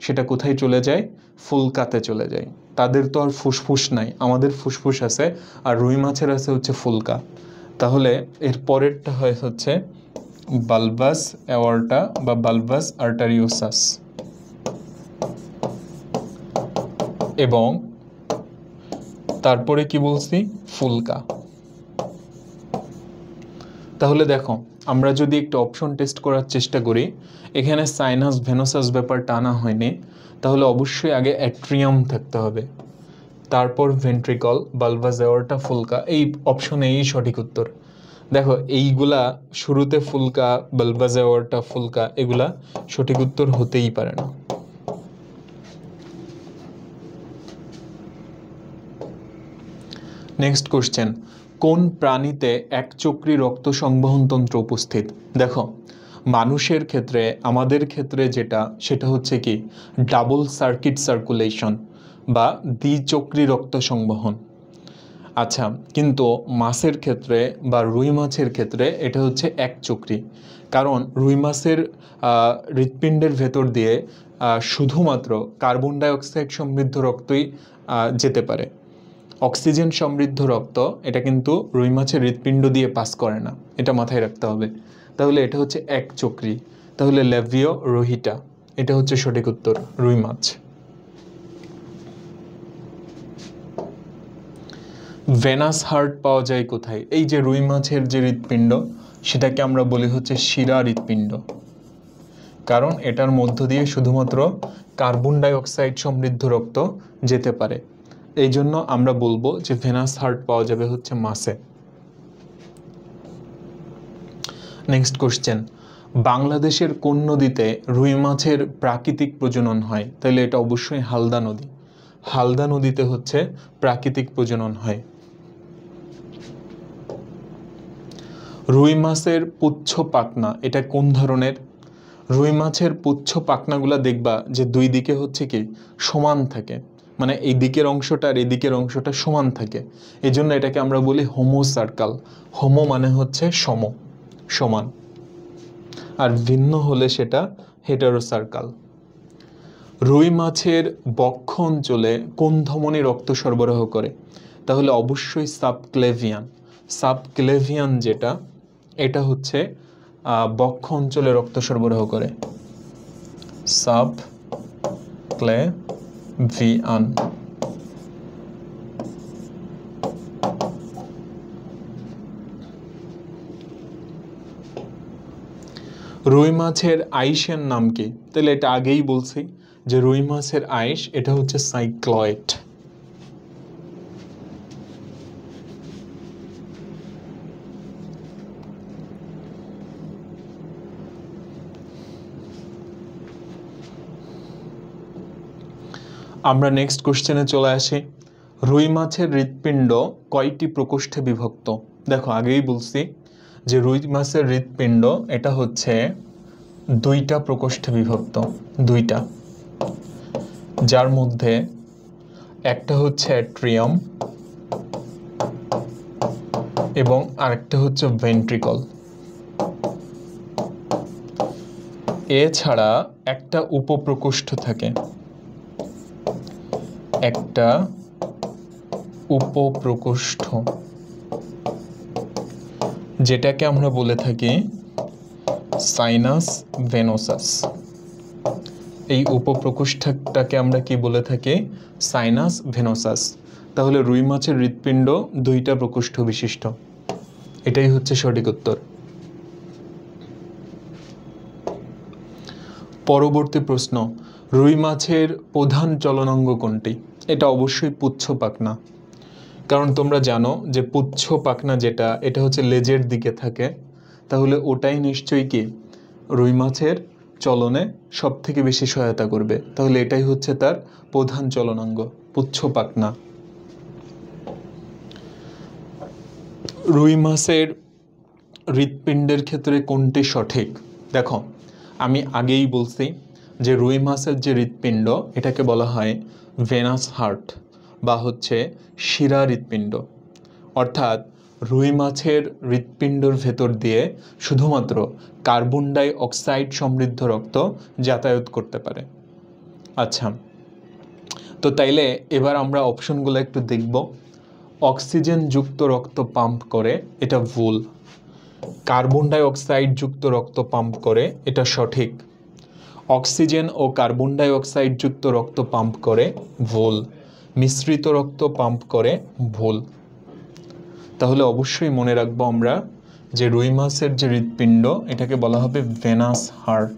সেটা কোথায় চলে যায়? ফুলকাতে চলে যায়। তাদের তো আর ফুসফুস নাই, আমাদের ফুসফুস আছে, আর রুই মাছের আছে হচ্ছে ফুলকা। তাহলে এর পরেরটা হয় হচ্ছে বালভাস অ্যাওয়ার্টা বা বালভাস আর্টারিওসাস, এবং তারপরে কি বলছি? ফুলকা। তাহলে দেখো, আমরা যদি একটু অপশন টেস্ট করার চেষ্টা করি, এখানে সাইনাস ভেনোসাস ব্যাপারটা আনা হয়নি, তাহলে অবশ্যই আগে অ্যাট্রিয়াম থাকতে হবে, তারপর ভেন্ট্রিকল, বালভাস অ্যাওর্টা, ফুলকা। এই অপশনে এই সঠিক উত্তর। দেখো, এইগুলা শুরুতে ফুলকা, বালভাস অ্যাওর্টা, ফুলকা, এগুলা সঠিক উত্তর হতেই পারে না। নেক্সট কোশ্চেন, কোন প্রাণীতে একচক্রী রক্ত সংবহন তন্ত্র উপস্থিত? দেখো, মানুষের ক্ষেত্রে, আমাদের ক্ষেত্রে যেটা, সেটা হচ্ছে কি ডাবল সার্কিট সার্কুলেশন বা দ্বিচক্রী রক্ত সংবহন। আচ্ছা, কিন্তু মাছের ক্ষেত্রে বা রুই মাছের ক্ষেত্রে এটা হচ্ছে একচক্রী, কারণ রুই মাছের হৃৎপিণ্ডের ভেতর দিয়ে শুধুমাত্র কার্বন ডাই অক্সাইড সমৃদ্ধ রক্তই যেতে পারে। অক্সিজেন সমৃদ্ধ রক্ত এটা কিন্তু রুই মাছের হৃৎপিণ্ড দিয়ে পাস করে না, এটা মাথায় রাখতে হবে। তাহলে এটা হচ্ছে একচক্রী। তাহলে ল্যাভিও রোহিটা। এটা হচ্ছে সঠিক উত্তর, রুই মাছ। ভেনাস হার্ট পাওয়া যায় কোথায়? এই যে রুই মাছের যে হৃৎপিণ্ড, সেটাকে আমরা বলি হচ্ছে শিরা হৃৎপিণ্ড, কারণ এটার মধ্য দিয়ে শুধুমাত্র কার্বন ডাই অক্সাইড সমৃদ্ধ রক্ত যেতে পারে। এই জন্য আমরা বলবো যে ভেনাস হার্ট পাওয়া যাবে হচ্ছে মাছে। নেক্সট কোশ্চেন, বাংলাদেশের কোন নদীতে রুই মাছের প্রাকৃতিক প্রজনন হয়? তাহলে এটা অবশ্যই হালদা নদী। হালদা নদীতে হচ্ছে প্রাকৃতিক প্রজনন হয়। রুই মাছের পুচ্ছ পাখনা এটা কোন ধরনের? রুই মাছের পুচ্ছ পাখনাগুলা দেখবা যে দুই দিকে হচ্ছে কি সমান থাকে, মানে এই দিকের অংশটা আর এই দিকের অংশটা সমান থাকে, এই জন্য এটাকে আমরা বলি হোমো সার্কাল। হোমো মানে হচ্ছে সম, সমান, আর ভিন্ন হলে সেটা হেটারো সার্কাল। রুই মাছের বক্ষ অঞ্চলে কোন ধমনী রক্ত সরবরাহ করে? তাহলে অবশ্যই সাবক্লেভিয়ান। সাবক্লেভিয়ান যেটা, এটা হচ্ছে বক্ষ অঞ্চলে রক্ত সরবরাহ করে, সাবক্লেভিয়ান। রুই মাছের আইসের নাম কি? তাহলে এটা আগেই বলছি যে রুই মাছের আইস এটা হচ্ছে সাইক্লয়েড। আমরা নেক্সট কোশ্চেনে চলে আসি। রুই মাছের হৃৎপিণ্ড কয়টি প্রকোষ্ঠে বিভক্ত? দেখো আগেই বলছি যে রুই মাছের হৃৎপিণ্ড এটা হচ্ছে দুইটা প্রকোষ্ঠে বিভক্ত, দুইটা, যার মধ্যে একটা হচ্ছে অ্যাট্রিয়াম এবং আরেকটা হচ্ছে ভেন্ট্রিকল। এছাড়া একটা উপপ্রকোষ্ঠ থাকে, একটা উপপ্রকোষ্ঠ, যেটাকে আমরা বলে থাকি সাইনাস ভেনোসাস। এই উপপ্রকোষ্ঠটাকে আমরা কি বলে থাকি? Sinus venosus. তাহলে রুই মাছের হৃৎপিণ্ড দুইটা প্রকোষ্ঠ বিশিষ্ট, এটাই হচ্ছে সঠিক উত্তর। পরবর্তী প্রশ্ন, রুই মাছের প্রধান চলনাঙ্গ কোনটি? এটা অবশ্যই পুচ্ছ পাখনা, কারণ তোমরা জানো যে পুচ্ছ পাখনা যেটা, এটা হচ্ছে লেজের দিকে থাকে, তাহলে ওটাই নিশ্চয়ই কি রুই মাছের চলনে সব থেকে বেশি সহায়তা করবে, তাহলে এটাই হচ্ছে তার প্রধান চলনাঙ্গ, পুচ্ছ পাখনা। রুই মাছের হৃৎপিণ্ডের ক্ষেত্রে কোনটি সঠিক? দেখো আমি আগেই বলছি যে রুই মাছের যে হৃৎপিণ্ড এটাকে বলা হয় ভেনাস হার্ট বা হচ্ছে শিরা হৃৎপিণ্ড, অর্থাৎ রুই মাছের হৃৎপিণ্ডর ভেতর দিয়ে শুধুমাত্র কার্বন ডাই অক্সাইড সমৃদ্ধ রক্ত যাতায়াত করতে পারে। আচ্ছা, তো তাইলে এবার আমরা অপশনগুলো একটু দেখব। অক্সিজেন যুক্ত রক্ত পাম্প করে, এটা ভুল। কার্বন ডাই অক্সাইড যুক্ত রক্ত পাম্প করে, এটা সঠিক। অক্সিজেন ও কার্বন ডাই অক্সাইড যুক্ত রক্ত পাম্প করে, ভুল। মিশ্রিত রক্ত পাম্প করে, ভুল। তাহলে অবশ্যই মনে রাখবো আমরা যে রুই মাছের যে হৃৎপিণ্ড এটাকে বলা হবে ভেনাস হার্ট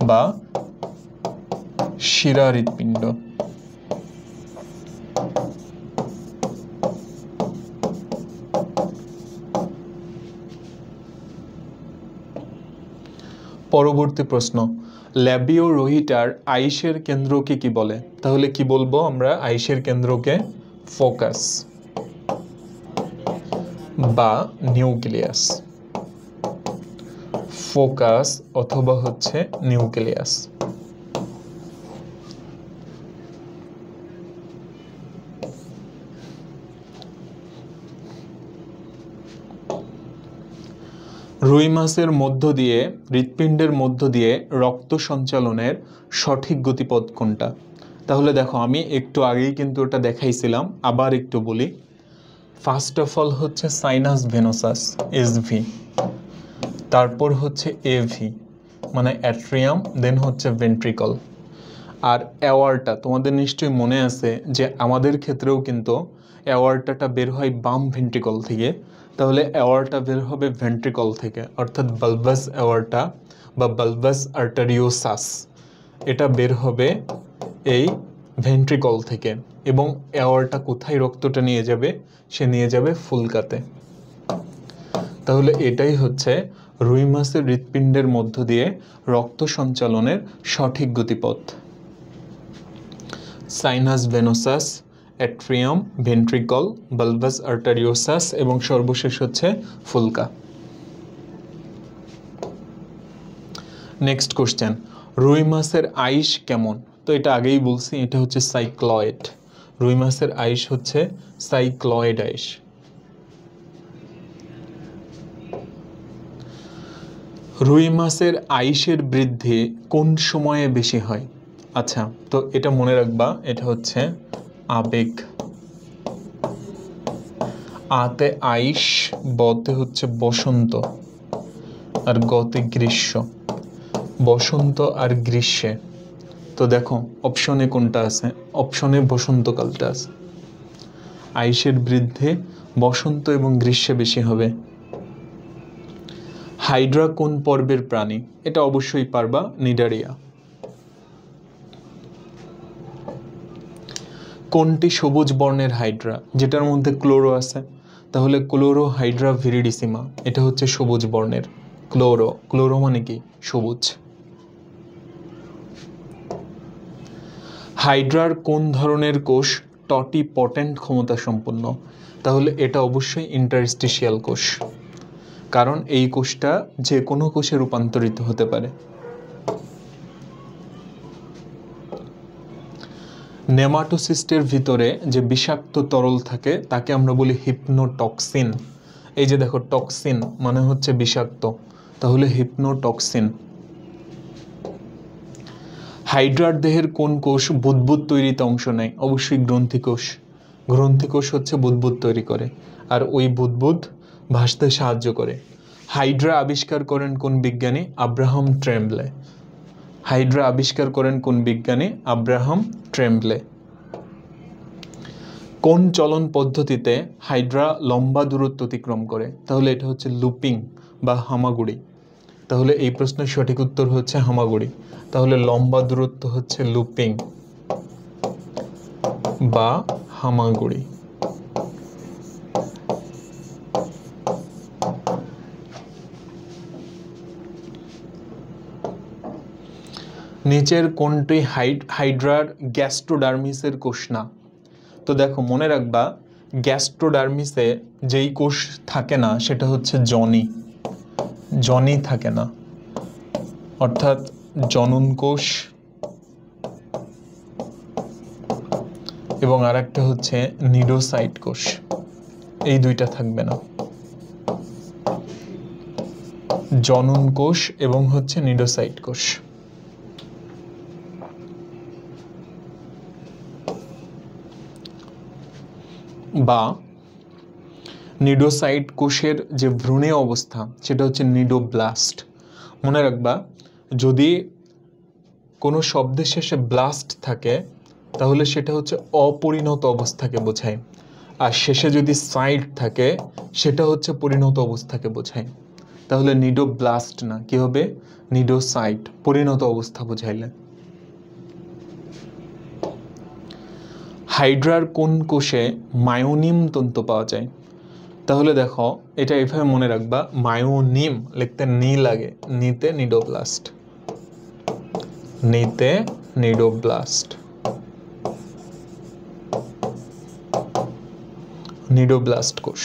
বা শিরা হৃৎপিণ্ড। পরবর্তী প্রশ্ন, ল্যাবিও রোহিটার আইসের কেন্দ্রকে কি বলে? তাহলে কি বলবো আমরা? আইসের কেন্দ্রকে ফোকাস বা নিউক্লিয়াস, ফোকাস অথবা হচ্ছে নিউক্লিয়াস। রুই মাছের মধ্য দিয়ে, হৃৎপিণ্ডের মধ্য দিয়ে রক্ত সঞ্চালনের সঠিক গতিপথ কোনটা? তাহলে দেখো আমি একটু আগেই কিন্তু ওটা দেখাইছিলাম, আবার একটু বলি। ফার্স্ট অফ অল হচ্ছে সাইনাস ভেনোসাস, এসভি, তারপর হচ্ছে এভি, মানে অ্যাট্রিয়াম, দেন হচ্ছে ভেন্ট্রিকল। আর অ্যাওয়ার্টা তোমাদের নিশ্চয়ই মনে আছে যে আমাদের ক্ষেত্রেও কিন্তু অ্যাওয়ার্টাটা বের হয় বাম ভেন্ট্রিকল থেকে, তাহলে অ্যাওয়ার্টা বের হবে ভেন্ট্রিকল থেকে, অর্থাৎ বালবাস অ্যাওয়ার্টা বা বালবাস আর্টারিওসাস এটা বের হবে এই ভেন্ট্রিকল থেকে। এবং অ্যাওয়ার্টা কোথায় রক্তটা নিয়ে যাবে? সে নিয়ে যাবে ফুলকাতে। তাহলে এটাই হচ্ছে রুই মাছের হৃৎপিণ্ডের মধ্য দিয়ে রক্ত সঞ্চালনের সঠিক গতিপথ। সাইনাস ভেনোসাস, অ্যাট্রিয়াম, ভেন্ট্রিকল, বালবাস আর্টারিওসাস এবং সর্বশেষ হচ্ছে ফুলকা। নেক্সট কোশ্চেন, রুই মাছের আইস কেমন? তো এটা আগেই বলছি, এটা হচ্ছে সাইক্লয়েড। রুই মাছের আইস হচ্ছে সাইক্লয়েড আইস। রুই মাছের আইসের বৃদ্ধি কোন সময়ে বেশি হয়? আচ্ছা, তো এটা মনে রাখবা, এটা হচ্ছে আবেগ। আতে আইস, বতে হচ্ছে বসন্ত, আর গতে গ্রীষ্ম। বসন্ত আর গ্রীষ্মে। তো দেখো অপশনে কোনটা আছে? অপশনে বসন্তকালটা আছে। আইসের বৃদ্ধি বসন্ত এবং গ্রীষ্মে বেশি হবে। হাইড্রা কোন পর্বের প্রাণী? এটা অবশ্যই পারবা, নিডারিয়া। কোনটি সবুজ বর্ণের হাইড্রা? যেটার মধ্যে ক্লোরো আছে, তাহলে ক্লোরো হাইড্রা ভিরিডিসিমা, এটা হচ্ছে সবুজ বর্ণের। ক্লোরো, ক্লোরো মানে কি? সবুজ। হাইড্রার কোন ধরনের কোষ টটি পটেন্ট ক্ষমতা সম্পন্ন? তাহলে এটা অবশ্যই ইন্টারস্টিশিয়াল কোষ, কারণ এই কোষটা যে কোনো কোষে রূপান্তরিত হতে পারে। নেমাটোসিস্টের ভিতরে যে বিষাক্ত তরল থাকে তাকে আমরা বলি হিপনোটক্সিন। এই যে দেখো টক্সিন মানে হচ্ছে বিষাক্ত, তাহলে হিপনোটক্সিন। হাইড্রার দেহের কোন কোষ বুদবুদ তৈরিতে অংশ নেয়? অবশ্যই গ্রন্থিকোষ। গ্রন্থিকোষ হচ্ছে বুদবুদ তৈরি করে, আর ওই বুদবুদ ভাসতে সাহায্য করে। হাইড্রা আবিষ্কার করেন কোন বিজ্ঞানী? আব্রাহাম ট্রেমব্লে। হাইড্রা আবিষ্কার করেন কোন বিজ্ঞানী? আব্রাহাম ট্রেমব্লে। কোন চলন পদ্ধতিতে হাইড্রা লম্বা দূরত্ব অতিক্রম করে? তাহলে এটা হচ্ছে লুপিং বা হামাগুড়ি। তাহলে এই প্রশ্নের সঠিক উত্তর হচ্ছে হামাগুড়ি। তাহলে লম্বা দূরত্ব হচ্ছে লুপিং বা হামাগুড়ি। নিচের কোনটি হাইড্রার গ্যাস্ট্রোডার্মিসের কোষ না? তো দেখো মনে রাখবা, গ্যাস্ট্রোডার্মিসে যেই কোষ থাকে না সেটা হচ্ছে জনি। জনি থাকে না, অর্থাৎ জনন কোষ, এবং আরেকটা হচ্ছে নিডোসাইট কোষ। এই দুইটা থাকবে না, জনন কোষ এবং হচ্ছে নিডোসাইট কোষ। বা নিডোসাইট কোষের যে ভ্রূণীয় অবস্থা সেটা হচ্ছে নিডোব্লাস্ট। মনে রাখবা, যদি কোনো শব্দের শেষে ব্লাস্ট থাকে তাহলে সেটা হচ্ছে অপরিণত অবস্থাকে বোঝায়, আর শেষে যদি সাইট থাকে সেটা হচ্ছে পরিণত অবস্থাকে বোঝায়। তাহলে নিডোব্লাস্ট না, কি হবে? নিডোসাইট, পরিণত অবস্থা বোঝাইলে। হাইড্রার কোন কোষে মায়োনিম তন্তু পাওয়া যায়? তাহলে দেখো এটা এভাবে মনে রাখবা, মায়োনিম লিখতে নি লাগে, নিতে নিডোব্লাস্ট, নিতে নিডোব্লাস্ট, নিডোব্লাস্ট কোষ।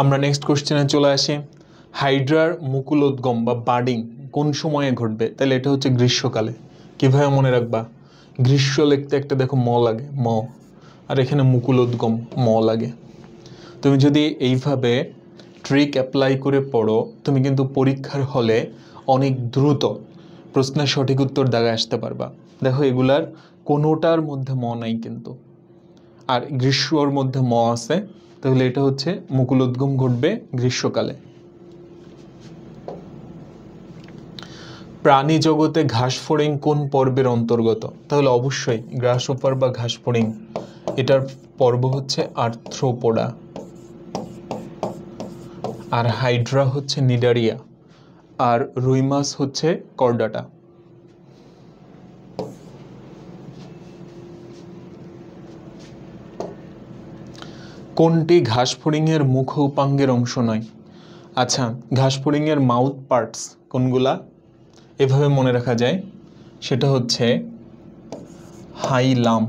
আমরা নেক্সট কোশ্চেনে চলে আসি। হাইড্রার মুকুলোদ্গম বা বার্ডিং কোন সময়ে ঘটবে? তাহলে এটা হচ্ছে গ্রীষ্মকালে। কিভাবে মনে রাখবা? গ্রীষ্ম লিখতে একটা দেখো ম লাগে, ম, আর এখানে মুকুলোদ্গম ম লাগে। তুমি যদি এইভাবে ট্রিক অ্যাপ্লাই করে পড়ো, তুমি কিন্তু পরীক্ষার হলে অনেক দ্রুত প্রশ্নের সঠিক উত্তর দাগে আসতে পারবা। দেখো এগুলার কোনোটার মধ্যে ম নাই কিন্তু, আর গ্রীষ্মর মধ্যে ম আছে, তাহলে এটা হচ্ছে মুকুলোদ্গম ঘটবে গ্রীষ্মকালে। প্রাণী জগতে ঘাসফড়িং কোন পর্বের অন্তর্গত? তাহলে অবশ্যই গ্রাসহপার বা ঘাসফড়িং, এটার পর্ব হচ্ছে আর্থ্রোপোডা, আর হাইড্রা হচ্ছে নিডারিয়া, আর রুই মাছ হচ্ছে কর্ডাটা। কোনটি ঘাসফড়িংয়ের মুখ উপাঙ্গের অংশ নয়? আচ্ছা, ঘাসফড়িংয়ের মাউথ পার্টস কোনগুলা? এভাবে মনে রাখা যায়, সেটা হচ্ছে হাইলাম।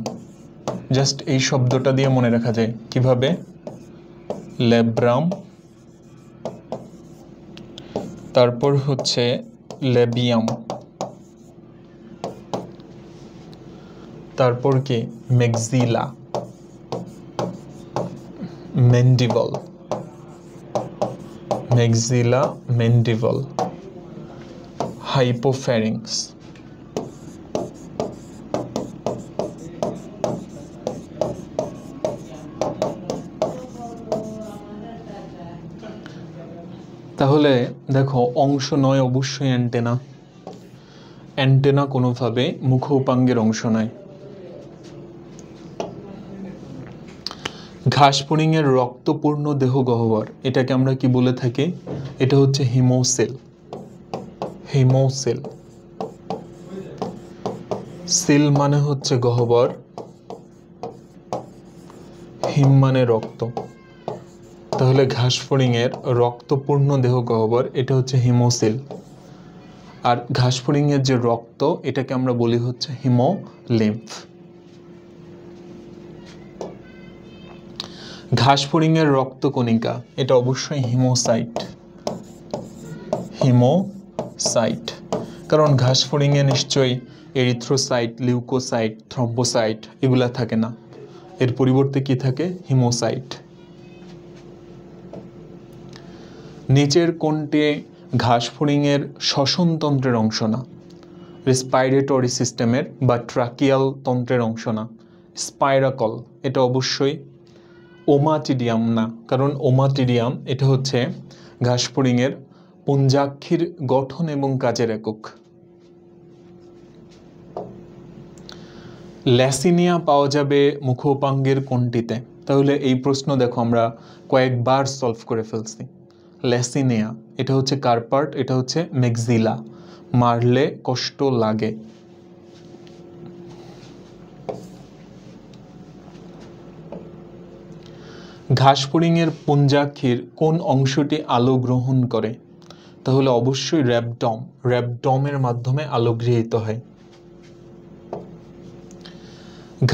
জাস্ট এই শব্দটা দিয়ে মনে রাখা যায়। কিভাবে? লেব্রাম, তারপর হচ্ছে লেবিয়াম, তারপর কি মেক্সিলা, মেন্ডিবল, মেক্সিলা, মেন্ডিবল, হাইপোফ্যারিংস। তাহলে দেখো অংশ নয় অবশ্যই অ্যান্টেনা। অ্যান্টেনা কোনোভাবে মুখ উপাঙ্গের অংশ নয়। ঘাসফড়িংয়ের রক্তপূর্ণ দেহ গহ্বর, এটাকে আমরা কি বলে থাকি? এটা হচ্ছে হিমোসিল। হিমোসিল, সিল মানে হচ্ছে গহ্বর, হিম মানে রক্ত। তাহলে ঘাসফড়িংয়ের রক্তপূর্ণ দেহ গহ্বর এটা হচ্ছে হিমোসিল, আর ঘাসফড়িংয়ের যে রক্ত এটাকে আমরা বলি হচ্ছে হিমোলিম্ফ। ঘাসফড়িংয়ের রক্তকণিকা, এটা অবশ্যই হিমোসাইট। হিমোসাইট, কারণ ঘাসফড়িংয়ে নিশ্চয়ই এরিথ্রোসাইট, লিউকোসাইট, থ্রম্বোসাইট এগুলা থাকে না, এর পরিবর্তে কি থাকে? হিমোসাইট। নিচের কোনটি ঘাসফড়িংয়ের শ্বসনতন্ত্রের অংশ না? রেসপাইরেটরি সিস্টেমের বা ট্রাকিয়াল তন্ত্রের অংশ না। স্পাইরাকল, এটা অবশ্যই ওমাটিডিয়াম না, কারণ ওমাটিডিয়াম এটা হচ্ছে ঘাসফড়িংয়ের পুঞ্জাক্ষীর গঠন এবং কাজের একক। ল্যাসিনিয়া পাওয়া যাবে মুখ উপাঙ্গের কোনটিতে? তাহলে এই প্রশ্ন দেখো আমরা কয়েকবার সলভ করে ফেলছি। ল্যাসিনিয়া এটা হচ্ছে কার পার্ট? এটা হচ্ছে মেক্সিলা, মারলে কষ্ট লাগে। ঘাসফড়িংয়ের পুঞ্জাক্ষীর কোন অংশটি আলো গ্রহণ করে? তাহলে অবশ্যই র্যাবডম। র্যাবডমের মাধ্যমে আলো গৃহীত হয়।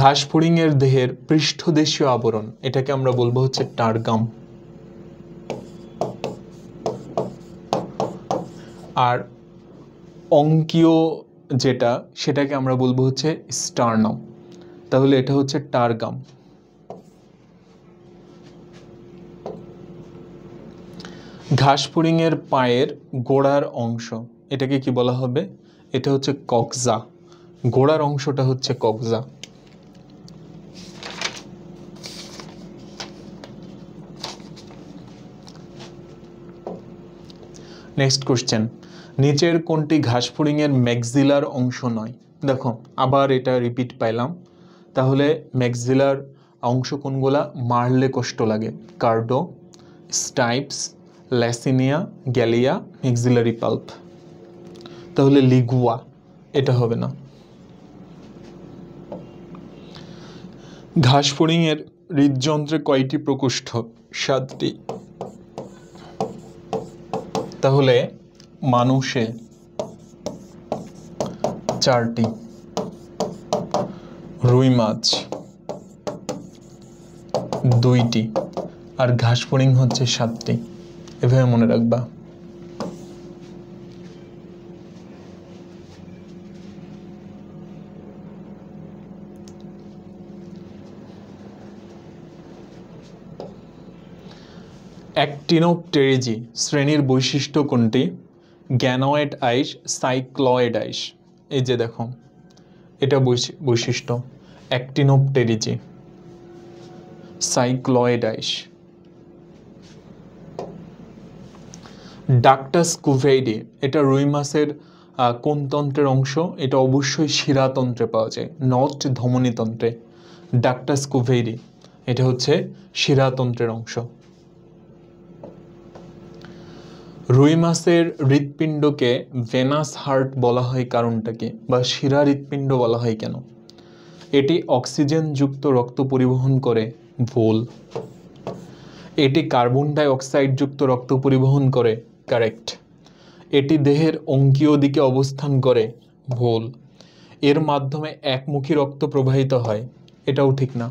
ঘাসফড়িংয়ের দেহের পৃষ্ঠদেশীয় আবরণ, এটাকে আমরা বলবো হচ্ছে টার্গাম, আর অঙ্কীয় যেটা সেটাকে আমরা বলবো হচ্ছে স্টার্নাম। তাহলে এটা হচ্ছে টার্গাম। ঘাসফড়িংয়ের পায়ের গোড়ার অংশ, এটাকে কি বলা হবে? এটা হচ্ছে কক্সা। গোড়ার অংশটা হচ্ছে কক্সা। নেক্সট কোশ্চেন, নিচের কোনটি ঘাসফড়িংয়ের ম্যাক্সিলার অংশ নয়? দেখো আবার এটা রিপিট পাইলাম। তাহলে ম্যাক্সিলার অংশ কোনগুলা? মারলে কষ্ট লাগে, কার্ডো, স্টাইপস, ল্যাসিনিয়া, গ্যালিয়া, ম্যাক্সিলারি পাল্প। তাহলে লিগুয়া, এটা হবে না। ঘাসফড়িংয়ের হৃদযন্ত্রে কয়টি প্রকোষ্ঠ? 7টি। তাহলে মানুষে 4টি, রুই মাছ 2টি, আর ঘাসফড়িং হচ্ছে 7টি। এভাবে মনে রাখবা। অ্যাক্টিনোপটেরিজি শ্রেণীর বৈশিষ্ট্য কোনটি? গ্যানয়েড আইস, সাইক্লয়েড আইস। এই যে দেখো, এটা বৈশিষ্ট্য অ্যাক্টিনোপটেরিজি, সাইক্লয়েড আইস। ডাক্টাস কুভেইডি, এটা রুই মাছের কোন তন্ত্রের অংশ? এটা অবশ্যই শিরাতন্ত্রে পাওয়া যায়, নট ধমনীতন্ত্রে। ডাক্টাস কুভেইডি এটা হচ্ছে শিরাতন্ত্রের অংশ। রুই মাছের হৃৎপিণ্ডকে ভেনাস হার্ট বলা হয় কারণটা কি, বা শিরা হৃৎপিণ্ড বলা হয় কেন? এটি অক্সিজেনযুক্ত রক্ত পরিবহন করে, ভুল। এটি কার্বন ডাই অক্সাইড যুক্ত রক্ত পরিবহন করে, কারেক্ট। এটি দেহের অঙ্কীয় দিকে অবস্থান করে, ভুল। এর মাধ্যমে একমুখী রক্ত প্রবাহিত হয়, এটাও ঠিক না।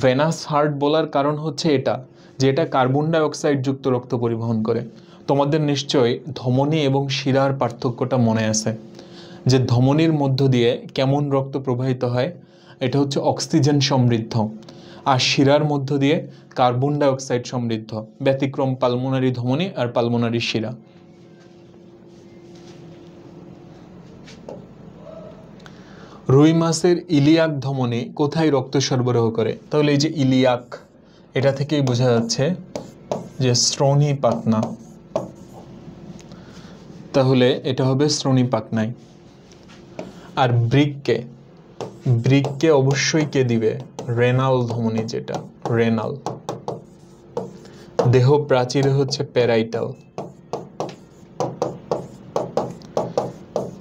ভেনাস হার্ট বলার কারণ হচ্ছে এটা, যে এটা কার্বন ডাই অক্সাইড যুক্ত রক্ত পরিবহন করে। তোমাদের নিশ্চয়ই ধমনী এবং শিরার পার্থক্যটা মনে আছে, যে ধমনীর মধ্য দিয়ে কেমন রক্ত প্রবাহিত হয়, এটা হচ্ছে অক্সিজেন সমৃদ্ধ, আর শিরার মধ্য দিয়ে কার্বন ডাই অক্সাইড সমৃদ্ধ। ব্যতিক্রম পালমোনারি ধমনী আর পালমোনারি শিরা। রুই মাছের ইলিয়াক ধমনী কোথায় রক্ত সরবরাহ করে? তাহলে এই যে ইলিয়াক, এটা থেকেই বোঝা যাচ্ছে যে শ্রোণী পাখনা, তাহলে এটা হবে শ্রোণী পাখনায়। আর ব্রিককে অবশ্যই কে দিবে? রেনাল ধমনী, যেটা রেনাল। দেহ প্রাচীরে হচ্ছে প্যারাইটাল,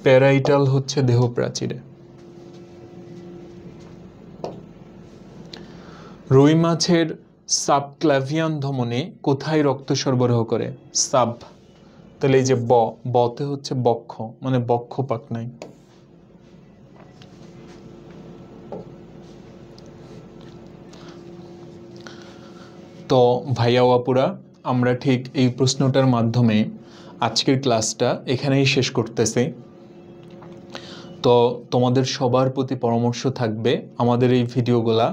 প্যারাইটাল হচ্ছে দেহ প্রাচীরে। রুই মাছের সাবক্লাভিয়ান ধমনী কোথায় রক্ত সরবরাহ করে? সাব, তাহলে এই যে বতে হচ্ছে বক্ষ, মানে বক্ষ পাখনায়। তো ভাইয়া আপুরা, আমরা ঠিক এই প্রশ্নটার মাধ্যমে আজকের ক্লাসটা এখানেই শেষ করতেছি। তো তোমাদের সবার প্রতি পরামর্শ থাকবে, আমাদের এই ভিডিওগুলা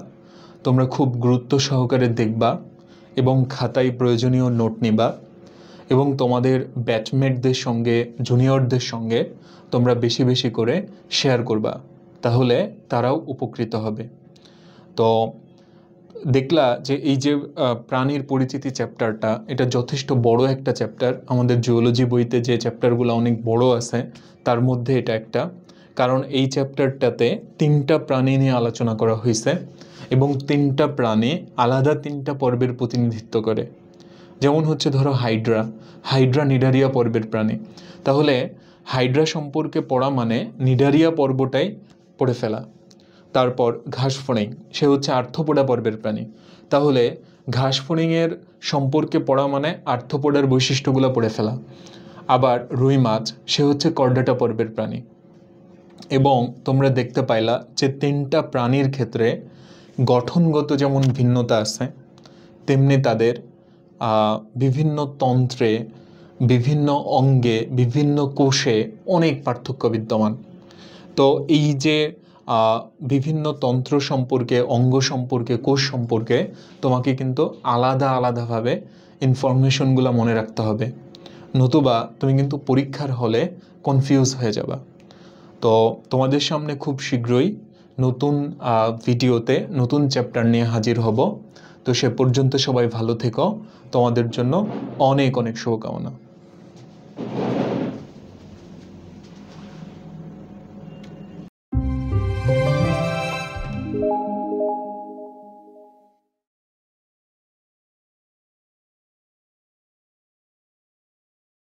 তোমরা খুব গুরুত্ব সহকারে দেখবা এবং খাতায় প্রয়োজনীয় নোট নিবা, এবং তোমাদের ব্যাচমেটদের সঙ্গে, জুনিয়রদের সঙ্গে তোমরা বেশি বেশি করে শেয়ার করবা, তাহলে তারাও উপকৃত হবে। তো দেখলা যে এই যে প্রাণীর পরিচিতি চ্যাপ্টারটা, এটা যথেষ্ট বড় একটা চ্যাপ্টার। আমাদের জিওলজি বইতে যে চ্যাপ্টারগুলো অনেক বড় আছে, তার মধ্যে এটা একটা। কারণ এই চ্যাপ্টারটাতে 3টা প্রাণী নিয়ে আলোচনা করা হয়েছে, এবং 3টা প্রাণী আলাদা 3টা পর্বের প্রতিনিধিত্ব করে। যেমন হচ্ছে ধরো হাইড্রা নিডারিয়া পর্বের প্রাণী, তাহলে হাইড্রা সম্পর্কে পড়া মানে নিডারিয়া পর্বটাই পড়ে ফেলা। তারপর ঘাসফড়িং, সে হচ্ছে আর্থ্রোপোডা পর্বের প্রাণী, তাহলে ঘাসফড়িংয়ের সম্পর্কে পড়া মানে আর্থ্রোপোডার বৈশিষ্ট্যগুলো পড়ে ফেলা। আবার রুই মাছ, সে হচ্ছে কর্ডাটা পর্বের প্রাণী। এবং তোমরা দেখতে পাইলা যে 3টা প্রাণীর ক্ষেত্রে গঠনগত যেমন ভিন্নতা আছে, তেমনি তাদের বিভিন্ন তন্ত্রে, বিভিন্ন অঙ্গে, বিভিন্ন কোষে অনেক পার্থক্য বিদ্যমান। তো এই যে বিভিন্ন তন্ত্র সম্পর্কে, অঙ্গ সম্পর্কে, কোষ সম্পর্কে তোমাকে কিন্তু আলাদা আলাদাভাবে ইনফরমেশনগুলো মনে রাখতে হবে, নতুবা তুমি কিন্তু পরীক্ষার হলে কনফিউজ হয়ে যাবা। তো তোমাদের সামনে খুব শীঘ্রই নতুন ভিডিওতে নতুন চ্যাপ্টার নিয়ে হাজির হব। তো সে পর্যন্ত সবাই ভালো থেকো, তোমাদের জন্য অনেক অনেক শুভকামনা।